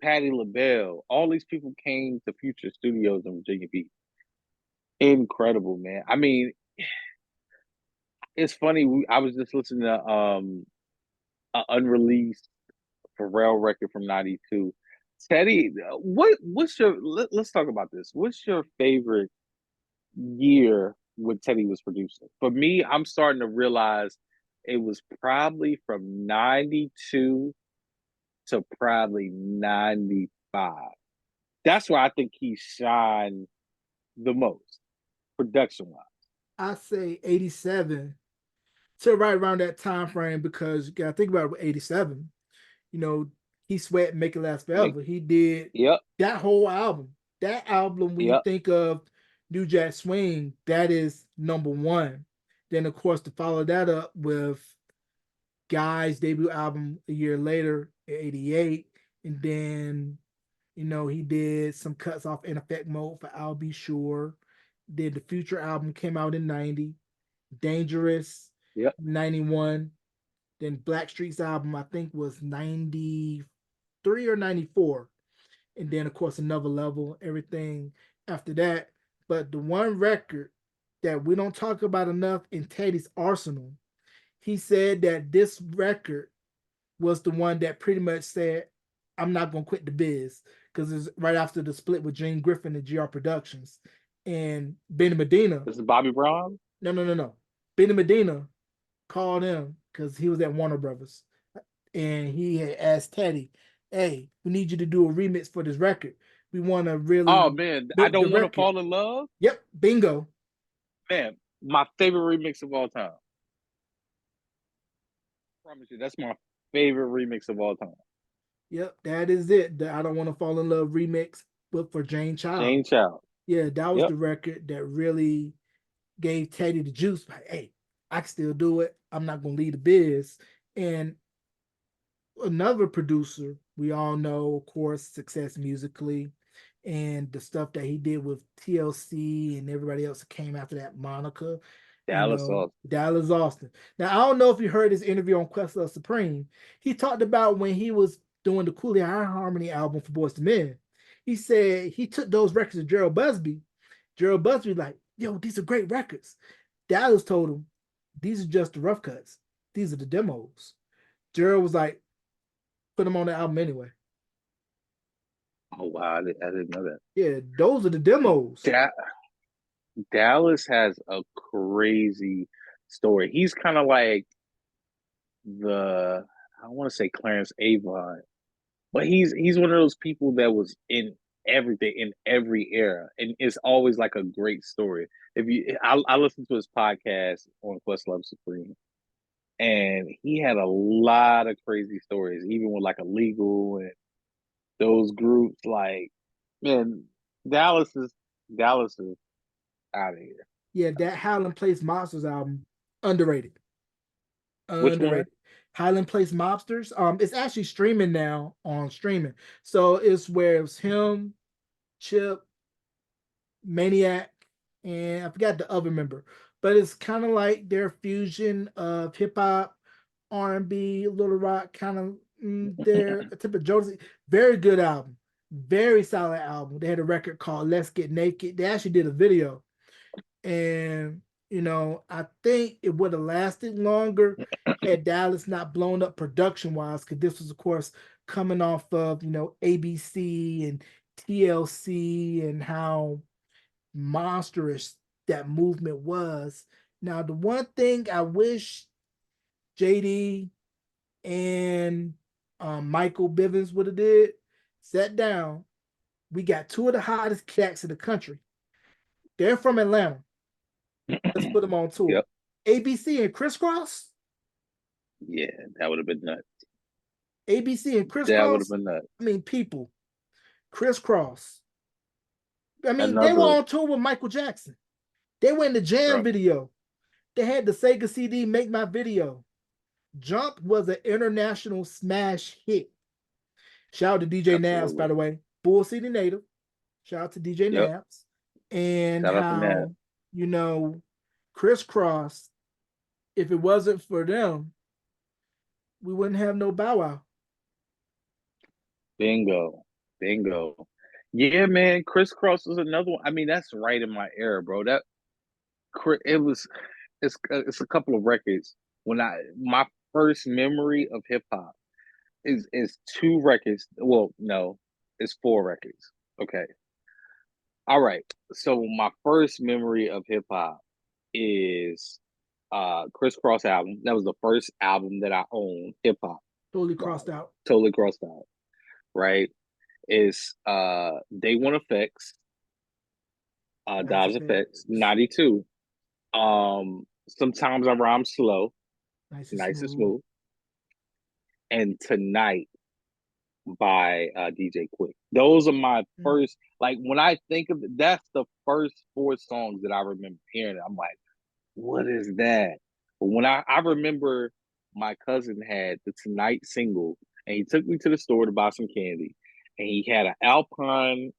Patti LaBelle, all these people came to Future Studios in Virginia Beach. Incredible, man. I mean, it's funny. I was just listening to an unreleased Pharrell record from '92. Teddy, what's your? Let's talk about this. What's your favorite year what Teddy was producing. For me, I'm starting to realize it was probably from 92 to probably 95. That's where I think he shined the most, production wise. I say 87 to right around that time frame because you gotta think about it with 87. You know, he sweat Make It Last Make, Forever. He did yep, that whole album. That album, when you yep. think of New Jack Swing, that is number one. Then of course to follow that up with Guy's debut album a year later in 88. And then, he did some cuts off In Effect Mode for I'll Be Sure. Did the Future album came out in 90. Dangerous, Yep. 91. Then Blackstreet's album, I think, was 93 or 94. And then, of course, Another Level, everything after that. But the one record that we don't talk about enough in Teddy's arsenal, he said that this record was the one that pretty much said, I'm not going to quit the biz. Because it's right after the split with Gene Griffin and GR Productions. And Benny Medina. This is Bobby Brown? No. Benny Medina called him because he was at Warner Brothers, and he had asked Teddy, "Hey, we need you to do a remix for this record. We want to Oh really man, I milk the don't want to record." fall in love. Yep, bingo. Man, my favorite remix of all time. I promise you, that's my favorite remix of all time. Yep, that is it. The I Don't Want to Fall in Love remix, but for Jane Child. Jane Child. Yeah, that was Yep. the record that really gave Teddy the juice. Like, hey, I can still do it. I'm not gonna leave the biz. And another producer we all know, of course, Success Musically, and the stuff that he did with TLC and everybody else that came after that, Monica, Dallas Austin. Dallas Austin. Now, I don't know if you heard his interview on Questlove Supreme. He talked about when he was doing the Cooley High Harmony album for Boyz II Men. He said he took those records to Gerald Busby. Gerald Busby like, yo, these are great records. Dallas told him, these are just the rough cuts. These are the demos. Gerald was like, put them on the album anyway. Oh wow, I didn't know that. Yeah, those are the demos. Dallas has a crazy story. He's kind of like I don't want to say Clarence Avant, but he's one of those people that was in everything in every era, and it's always like a great story. I listened to his podcast on Questlove Supreme, and he had a lot of crazy stories, even with like Illegal and those groups. Like, man, Dallas is out of here. Yeah, that Highland Place Monsters album, underrated. Which one? Underrated. Highland Place Mobsters. It's actually streaming now on streaming. So it's where it's him, Chip, Maniac, and I forgot the other member. But it's kind of like their fusion of hip hop, R&B, Little Rock, kind of their type of Josie. Very good album. Very solid album. They had a record called Let's Get Naked. They actually did a video. And, I think it would have lasted longer had Dallas not blown up production wise, because this was, of course, coming off of, ABC and TLC and how monstrous that movement was. Now, the one thing I wish JD and Michael Bivins would have did, sat down. We got two of the hottest cats in the country. They're from Atlanta. Let's put them on tour. Yep. ABC and Kris Kross. Yeah, that would have been nuts. ABC and Kris That would Kross. have been nuts. I mean, people. Kris Kross. I mean, they Another were on tour with Michael Jackson. They were in the Jam video. They had the Sega CD Make My Video. Jump was an international smash hit. Shout out to DJ Nabs, by the way. Bull City native. Shout out to DJ Nabs. And shout how, Kris Kross, if it wasn't for them, we wouldn't have no Bow Wow. Bingo. Yeah, man. Kris Kross was another one. I mean, that's right in my era, bro. It's a couple of records. My first memory of hip hop is two records. Well, no, it's four records. Okay. All right. So my first memory of hip hop is Criss Cross album. That was the first album that I owned, hip hop Totally crossed wise. out. Totally crossed out. Right? Is Day One Effects, Nice Dodge Effects, effects. 92. Sometimes I rhyme slow, Nice and nice and smooth. smooth. And Tonight by DJ Quick. Those are my Mm. first, like when I think of it, that's the first four songs that I remember hearing. I'm like, what is that? But when I remember my cousin had the Tonight single and he took me to the store to buy some candy and he had an Alpine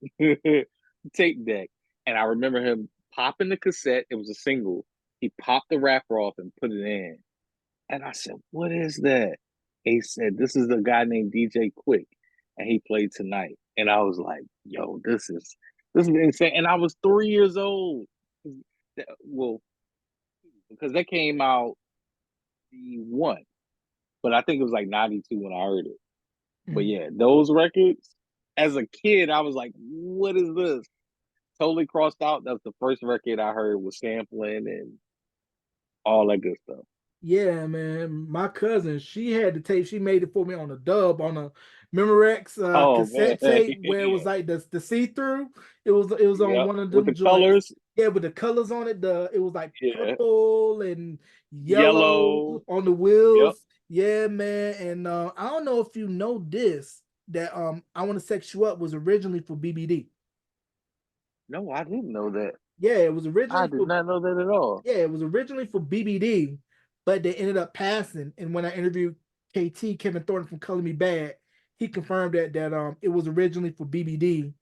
tape deck. And I remember him popping the cassette, it was a single. He popped the wrapper off and put it in. And I said, what is that? He said, this is a guy named DJ Quick. And he played Tonight. And I was like, yo, this is insane. And I was 3 years old. Well, because that came out the one, but I think it was like 92 when I heard it. But Mm. yeah, those records, as a kid, I was like, what is this? Totally crossed out. That was the first record I heard with sampling and all that good stuff. Yeah, man. My cousin, she had the tape. She made it for me on a dub on a Memorex Oh man. cassette tape where it was like the see through. It was on Yep. one of With them the joints. colors. Yeah, with the colors on it. It was like Yeah. purple and yellow Yellow. on the Yep. wheels. Yeah, man. And I don't know if you know this that I Want to Sex You Up was originally for BBD. No, I didn't know that. Yeah, it was I originally did for not know that at all. yeah, it was originally for BBD, but they ended up passing. And when I interviewed KT Kevin Thornton from Color Me Bad, he confirmed that it was originally for BBD,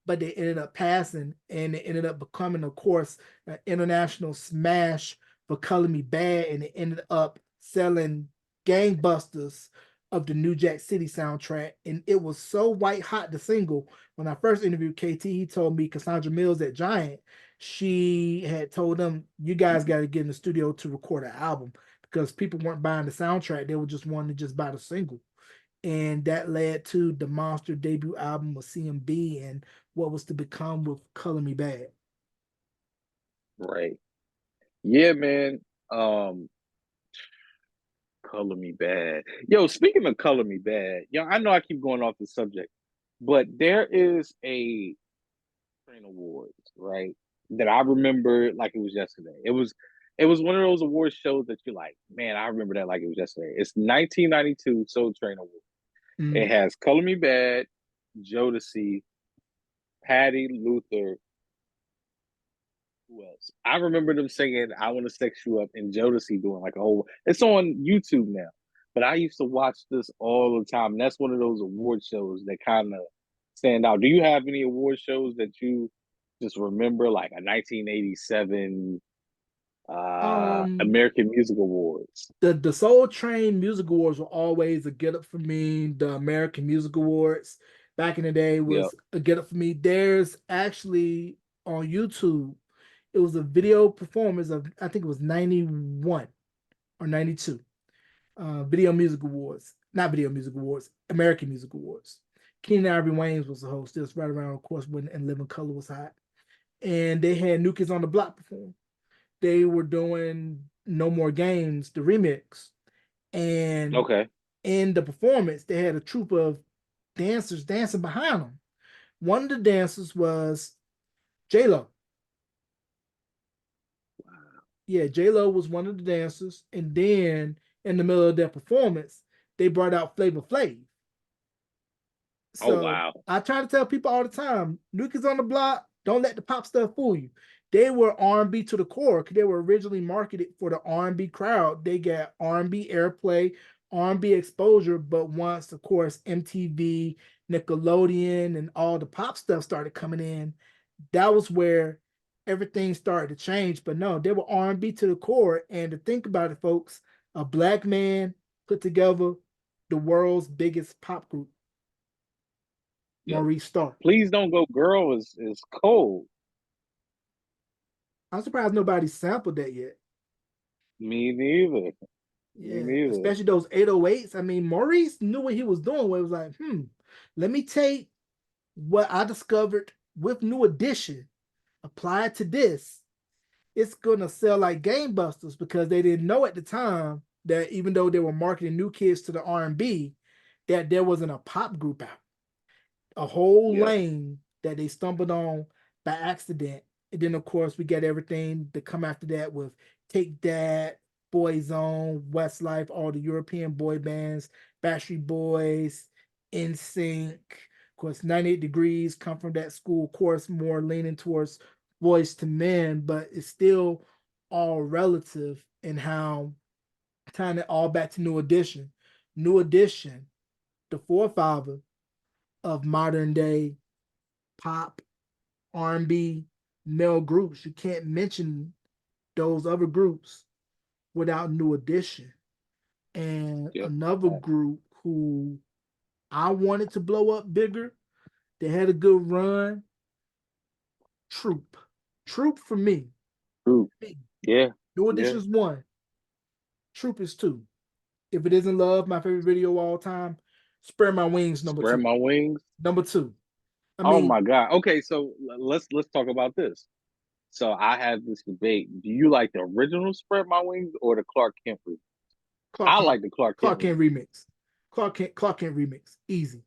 but they ended up passing, and it ended up becoming, of course, an international smash for Color Me Bad, and it ended up selling gangbusters of the New Jack City soundtrack. And it was so white hot, the single. When I first interviewed KT, he told me Cassandra Mills at Giant, she had told them, you guys got to get in the studio to record an album because people weren't buying the soundtrack. They were just wanting to just buy the single. And that led to the monster debut album of CMB and what was to become with Color Me Bad. Right. Yeah, man. Um, Color Me Bad. Yo, speaking of Color Me Bad, yo, I know I keep going off the subject, but there is a Train Awards, right? That I remember like it was yesterday. It was one of those award shows that you're like, man, I remember that like it was yesterday. It's 1992 Soul Train Awards. It Mm. has Color Me Bad, Jodeci, Patty, Luther. Who else? I remember them singing "I Want to Sex You Up" and Jodeci doing like a whole. It's on YouTube now, but I used to watch this all the time. And that's one of those award shows that kind of stand out. Do you have any award shows that you just remember, like a 1987 Um, American Music Awards? the Soul Train Music Awards were always a get up for me. The American Music Awards back in the day Yep. was a get up for me. There's actually on YouTube, it was a video performance of, I think it was 91 or 92. Video Music Awards, not Video Music Awards, American Music Awards. Keenan Ivory Wayans was the host. This right around, of course, when And Living Color was hot. And they had New Kids on the Block perform. They were doing No More Games, the remix. And Okay. in the performance, they had a troupe of dancers dancing behind them. One of the dancers was J Lo. Yeah, J Lo was one of the dancers, and then in the middle of their performance, they brought out Flavor Flav. Oh So wow. I try to tell people all the time, New Kids on the Block, don't let the pop stuff fool you. They were R&B to the core because they were originally marketed for the R&B crowd. They got R&B airplay, R&B exposure, but once, of course, MTV, Nickelodeon, and all the pop stuff started coming in, that was where everything started to change. But no, they were R&B to the core. And to think about it, folks, a black man put together the world's biggest pop group, Yo, Maurice Starr. Please Don't Go Girl is cold. I'm surprised nobody sampled that yet. Me neither. Me Yeah, neither. especially those 808s. I mean, Maurice knew what he was doing. Where it was like, let me take what I discovered with New Edition, apply it to this, it's gonna sell like gangbusters because they didn't know at the time that even though they were marketing New Kids to the R&B, that there wasn't a pop group out, a whole Yep. lane that they stumbled on by accident. And then of course we got everything to come after that with Take That, Boyzone, Westlife, all the European boy bands, Backstreet Boys, NSYNC. Of course, 98 Degrees come from that school, of course, more leaning towards Boys to Men, but it's still all relative in how tying it all back to New Edition. New Edition, the forefather of modern day pop, R&B, male groups. You can't mention those other groups without New Edition. And Yep. another group who I wanted to blow up bigger, they had a good run, Troop. Troop for me. True. Yeah. New Yeah. Edition's one, Troop is two. If it isn't love, my favorite video of all time, Spread My Wings, number Spread two. my wings. Number two. I Oh mean, my God. Okay, so let's talk about this. So I had this debate. Do you like the original Spread My Wings or the Clark Kent remix? Clark I Kent, like the Clark Kent Clark Kent remix. remix. Clark Kent remix. Easy.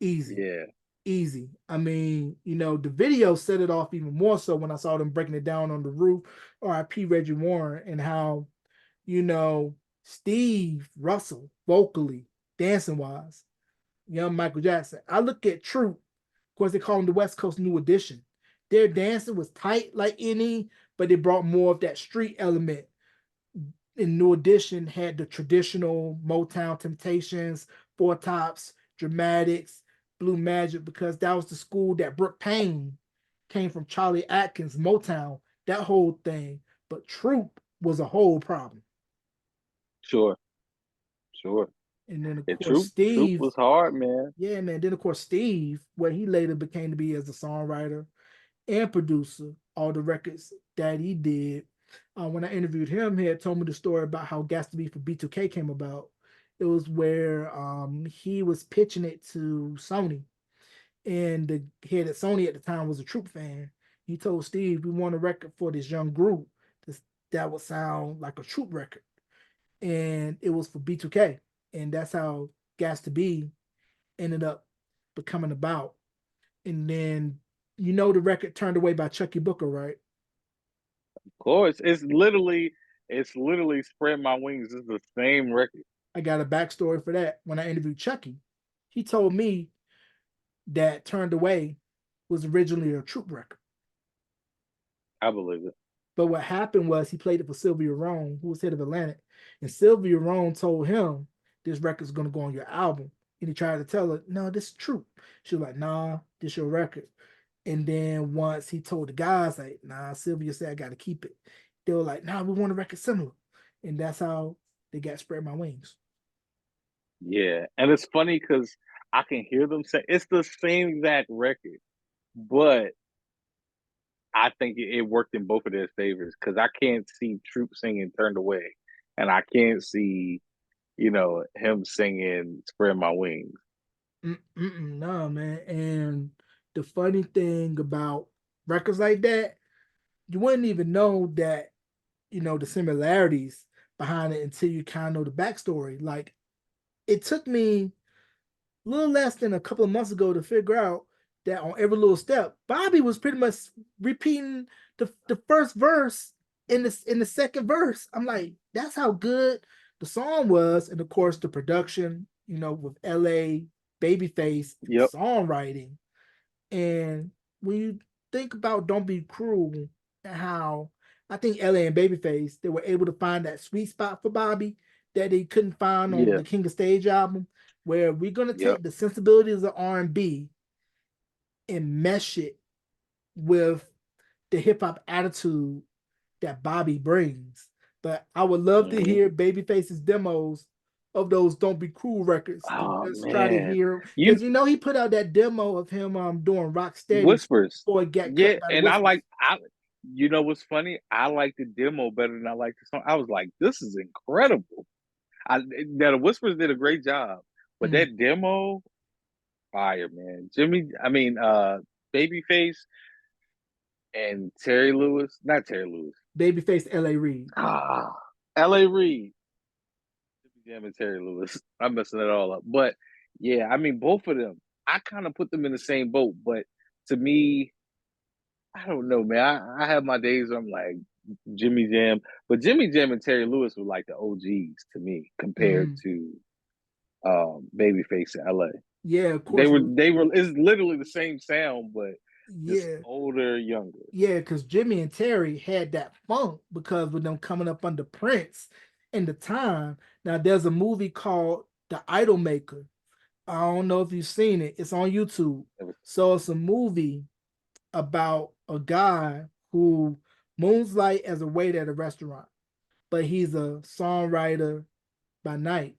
Easy. Yeah. Easy. I mean, the video set it off even more so when I saw them breaking it down on the roof, R.I.P. Reggie Warren, and how, you know, Steve Russell vocally, dancing wise, young Michael Jackson. I look at Troop, of course, they call him the West Coast New Edition. Their dancing was tight like any, but they brought more of that street element. In New Edition had the traditional Motown Temptations, Four Tops, Dramatics, Blue Magic, because that was the school that Brooke Payne came from, Charlie Atkins, Motown, that whole thing. But Troop was a whole problem. Sure. Sure. And then of Yeah, course Troop Steve, was hard, man. yeah, man. Then of course Steve, where he later became to be as a songwriter and producer, all the records that he did. When I interviewed him, he had told me the story about how Gas to Be for B2K came about. It was where he was pitching it to Sony, and the head at Sony at the time was a Troop fan. He told Steve, "We want a record for this young group that would sound like a Troop record," and it was for B2K, and that's how Gas to Be ended up becoming about. And then the record Turned Away by Chucky Booker, right? Of course. It's literally Spread My Wings. It's the same record. I got a backstory for that. When I interviewed Chucky, he told me that Turned Away was originally a Troop record. I believe it. But what happened was he played it for Sylvia Rhone, who was head of Atlantic. And Sylvia Rhone told him this record's gonna go on your album. And he tried to tell her, no, this is Troop. She was like, nah, this your record. And then once he told the guys, like, nah, Sylvia said I gotta keep it. They were like, nah, we want a record similar. And that's how they got Spread My Wings. Yeah. And it's funny because I can hear them say it's the same exact record, but I think it worked in both of their favors because I can't see Troop singing Turned Away, and I can't see, him singing Spread My Wings. No, man. And the funny thing about records like that, you wouldn't even know that, the similarities behind it until you kind of know the backstory. Like, it took me a little less than a couple of months ago to figure out that on every little step, Bobby was pretty much repeating the first verse in the second verse. I'm like, that's how good the song was, and of course the production, with L.A. Babyface Yep. songwriting. And when you think about Don't Be Cruel and how I think L.A. and Babyface, they were able to find that sweet spot for Bobby that they couldn't find on Yeah. the King of Stage album, where we're gonna Yep. take the sensibilities of R&B and mesh it with the hip hop attitude that Bobby brings. But I would love to Hmm. hear Babyface's demos of those Don't Be Cruel records to Oh just try to man, hear, you because he put out that demo of him doing Rock Steady Whispers. before it got Yeah, cut by the and I Whispers. like I. You know what's funny? I like the demo better than I like the song. I was like, this is incredible. Now the Whispers did a great job, but Mm. that demo, fire, man. Babyface and Terry Lewis, not Terry Lewis. Babyface L.A. Reid. Ah, L.A. Reid, Jimmy Jam, and Terry Lewis. I'm messing it all up, but yeah, I mean both of them. I kind of put them in the same boat, but to me, I don't know, man. I have my days where I'm like Jimmy Jam, but Jimmy Jam and Terry Lewis were like the OGs to me compared Mhm. to Babyface in LA. Yeah, of They course. were they were it's literally the same sound, but just Yeah, older, younger. yeah, because Jimmy and Terry had that funk because with them coming up under Prince in the time. Now there's a movie called The Idol Maker. I don't know if you've seen it. It's on YouTube. So it's a movie about a guy who moonlight as a waiter at a restaurant, but he's a songwriter by night.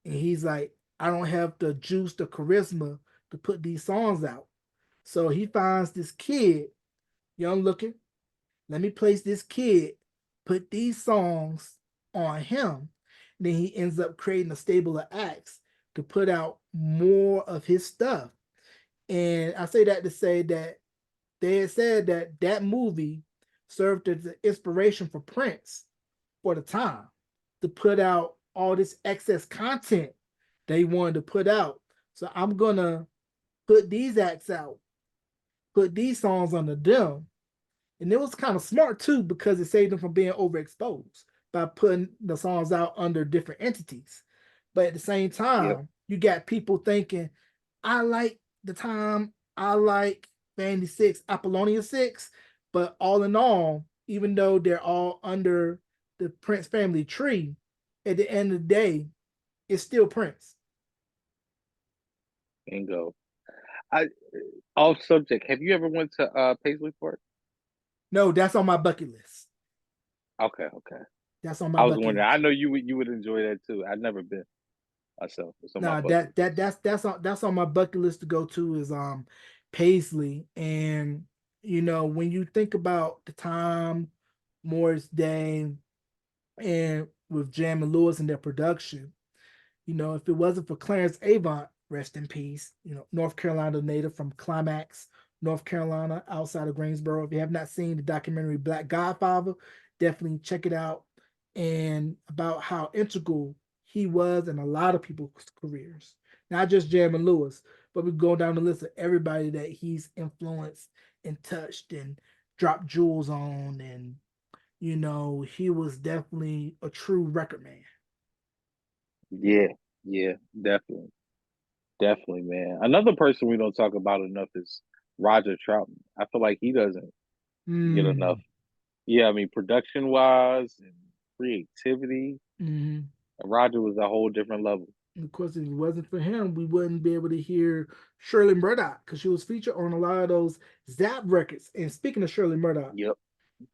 And he's like, I don't have the juice, the charisma to put these songs out. So he finds this kid, young looking. Let me place this kid, put these songs on him. Then he ends up creating a stable of acts to put out more of his stuff. And I say that to say that they had said that that movie served as an inspiration for Prince for the time to put out all this excess content they wanted to put out. So I'm gonna put these acts out, put these songs under them. And it was kind of smart too because it saved them from being overexposed by putting the songs out under different entities. But at the same Yep. time, you got people thinking, I like the time, I like Vanity Six, Apollonia Six, but all in all, even though they're all under the Prince family tree, at the end of the day, it's still Prince. Bingo. I Off subject. Have you ever went to Paisley Park? No, that's on my bucket list. Okay, okay. That's on my I was bucket wondering. I list. know you would enjoy that too. I've never been myself. It's on my Nah, bucket list. that's on my bucket list to go to is Paisley. And you know, when you think about the time, Morris Day, and with Jam and Lewis and their production, you know, if it wasn't for Clarence Avant, rest in peace, you know, North Carolina native from Climax, North Carolina, outside of Greensboro. If you have not seen the documentary Black Godfather, definitely check it out. And about how integral he was in a lot of people's careers, not just Jam and Lewis, but we go down the list of everybody that he's influenced and touched and dropped jewels on. And, you know, he was definitely a true record man. Yeah, yeah, definitely, definitely, man. Another person we don't talk about enough is Roger Troutman. I feel like he doesn't get enough. Mm. Yeah, I mean, production wise and creativity, Mm-hmm. Roger was a whole different level. And of course, if it wasn't for him, we wouldn't be able to hear Shirley Murdoch because she was featured on a lot of those Zap records. And speaking of Shirley Murdoch, Yep.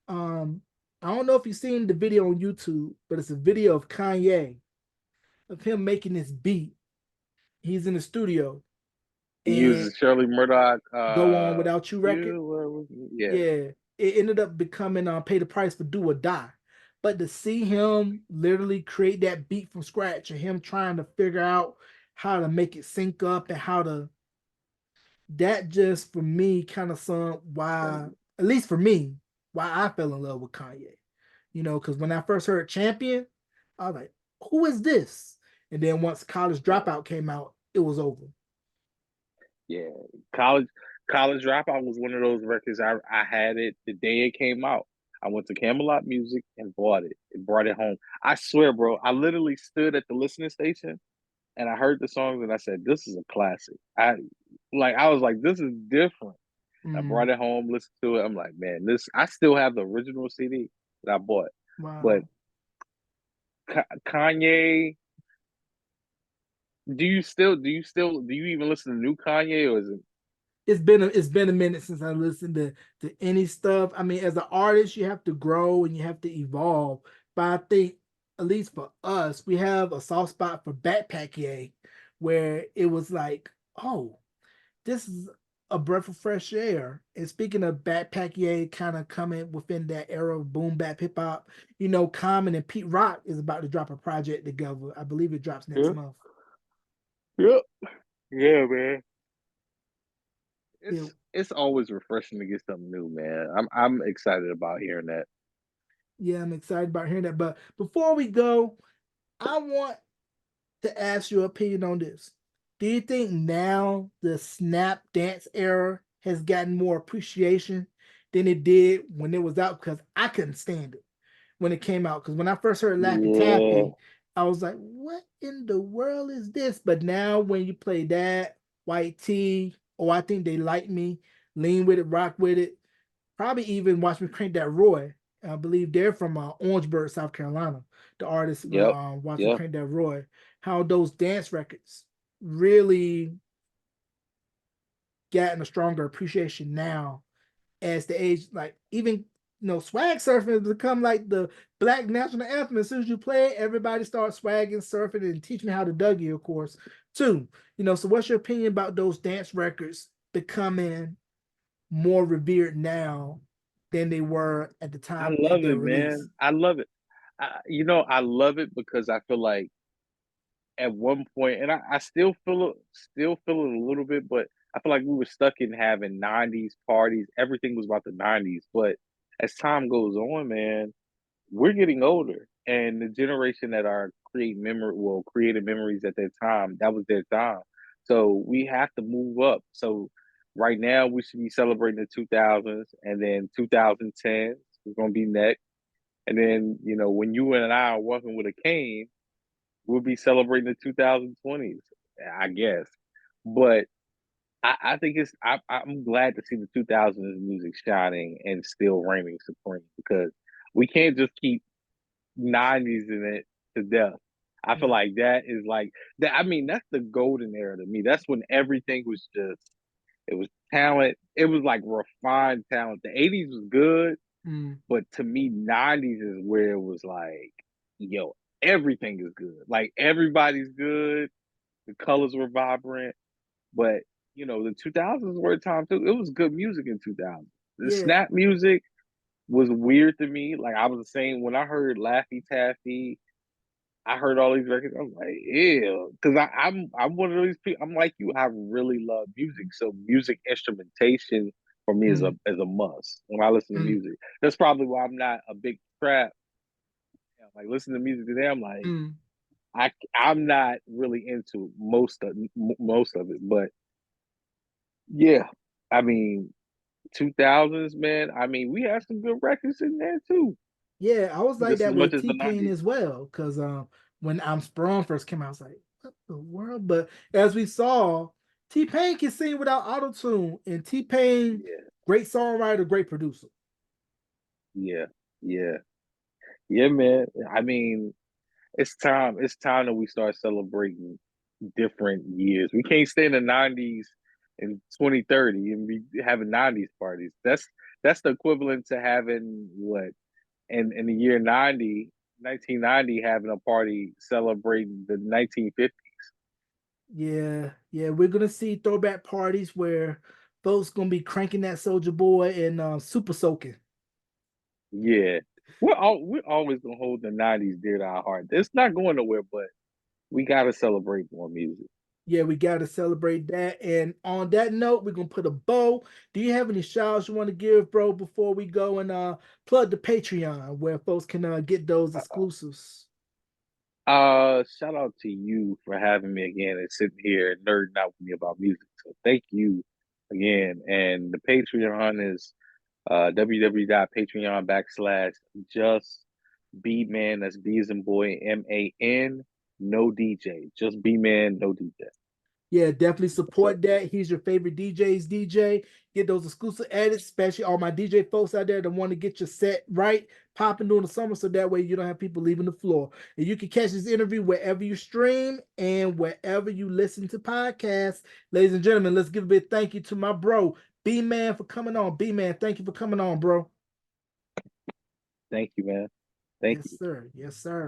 um, I don't know if you've seen the video on YouTube, but it's a video of Kanye of him making this beat. He's in the studio He and uses Shirley Murdoch. Go On Without You record. You were with me. Yeah. Yeah, it ended up becoming Pay the Price for Do or Die. But to see him literally create that beat from scratch and him trying to figure out how to make it sync up and how to that just for me kind of sum why, at least for me, why I fell in love with Kanye. You know, because when I first heard Champion, I was like, who is this? And then once College Dropout came out, it was over. Yeah, college college dropout was one of those records. I had it the day it came out. I went to Camelot Music and bought it and brought it home. I swear, bro, I literally stood at the listening station and I heard the songs and I said, "This is a classic." I was like, "This is different." I Mm, brought it home, listened to it. I'm like, "Man, this." I still have the original CD that I bought, but wow. Kanye. Do you even listen to new Kanye or is it? It's been a minute since I listened to any stuff. I mean, as an artist, you have to grow and you have to evolve. But I think, at least for us, we have a soft spot for Backpack Yay, where it was like, oh, this is a breath of fresh air. And speaking of Backpack Yay, kind of coming within that era of boom bap hip hop, you know, Common and Pete Rock is about to drop a project together. I believe it drops next Yeah, month. yeah, yeah, man. It, It's always refreshing to get something new, man. I'm excited about hearing that. Yeah, I'm excited about hearing that. But before we go, I want to ask your opinion on this. Do you think now the snap dance era has gotten more appreciation than it did when it was out? Because I couldn't stand it when it came out. Because when I first heard Laffy Yeah, Taffy, I was like, what in the world is this? But now when you play that, White Tee, oh, I think they like me, lean with it, rock with it, probably even watch me crank that Roy. I believe they're from Orangeburg, South Carolina. The artists will yep, watch me yep. crank that Roy. How those dance records really gotten a stronger appreciation now as the age, like even swag surfing has become like the black national anthem. As soon as you play it, everybody starts swagging, surfing, and teach me how to Dougie, of course, too. So what's your opinion about those dance records becoming more revered now than they were at the I time that love they're it, released? man. I love it. I love it because I feel like at one point, and I still feel it a little bit, but I feel like we were stuck in having '90s parties. Everything was about the '90s. But as time goes on, man, we're getting older, and the generation that are created memories at that time, that was their time. So we have to move up. So right now, we should be celebrating the 2000s, and then 2010s is going to be next. And then, when you and I are walking with a cane, we'll be celebrating the 2020s, I guess. But I think I'm glad to see the 2000s music shining and still reigning supreme because we can't just keep '90s in it to death. I feel Yeah. like that is like that. I mean, that's the golden era to me. That's when everything was just it was talent. It was like refined talent. The '80s was good, Mm. but to me, '90s is where it was like, yo, everything is good. Like everybody's good. The colors were vibrant, but the 2000s were a time too. It was good music in 2000. The Yeah. snap music was weird to me. Like I was the same when I heard Laffy Taffy. I heard all these records. I was like, ew, because I'm one of those people. I'm like you. I really love music, so music instrumentation for me is a Mm. must when I listen to Mm. music. That's probably why I'm not a big trap. Like listen to music today, I'm like Mm. I'm not really into most of it, but yeah, I mean 2000s, man. I mean we had some good records in there too, Yeah, I was like just as that much with as the T-Pain '90s. as well. Because when I'm Sprung first came out, I was like, what the world? But as we saw, T-Pain can sing without auto-tune. And T-Pain, Yeah, great songwriter, great producer. yeah, yeah, yeah, man. I mean, it's time. It's time that we start celebrating different years. We can't stay in the '90s in 2030 and be having '90s parties. That's the equivalent to having what in the year 1990 having a party celebrating the 1950s. Yeah, yeah, we're gonna see throwback parties where folks gonna be cranking that Soldier Boy and super soaking. Yeah, we're always gonna hold the '90s dear to our heart. It's not going nowhere, but we gotta celebrate more music. Yeah, we got to celebrate that. And on that note, we're gonna put a bow. Do you have any shout outs you want to give, bro, before we go and plug the Patreon where folks can get those exclusives? Shout out to you for having me again and sitting here and nerding out with me about music. So thank you again. And the Patreon is www.patreon just B man. That's B as in boy, MAN, no DJ. Just B man, no DJ. Yeah, definitely That's it. support that. He's your favorite DJ's DJ. Get those exclusive edits, especially all my DJ folks out there that want to get your set right, popping during the summer, so that way you don't have people leaving the floor. And you can catch this interview wherever you stream and wherever you listen to podcasts. Ladies and gentlemen, let's give a big thank you to my bro, B Man, for coming on. B Man, thank you for coming on, bro. Thank you, man. Thank Yes, you. sir. Yes, sir.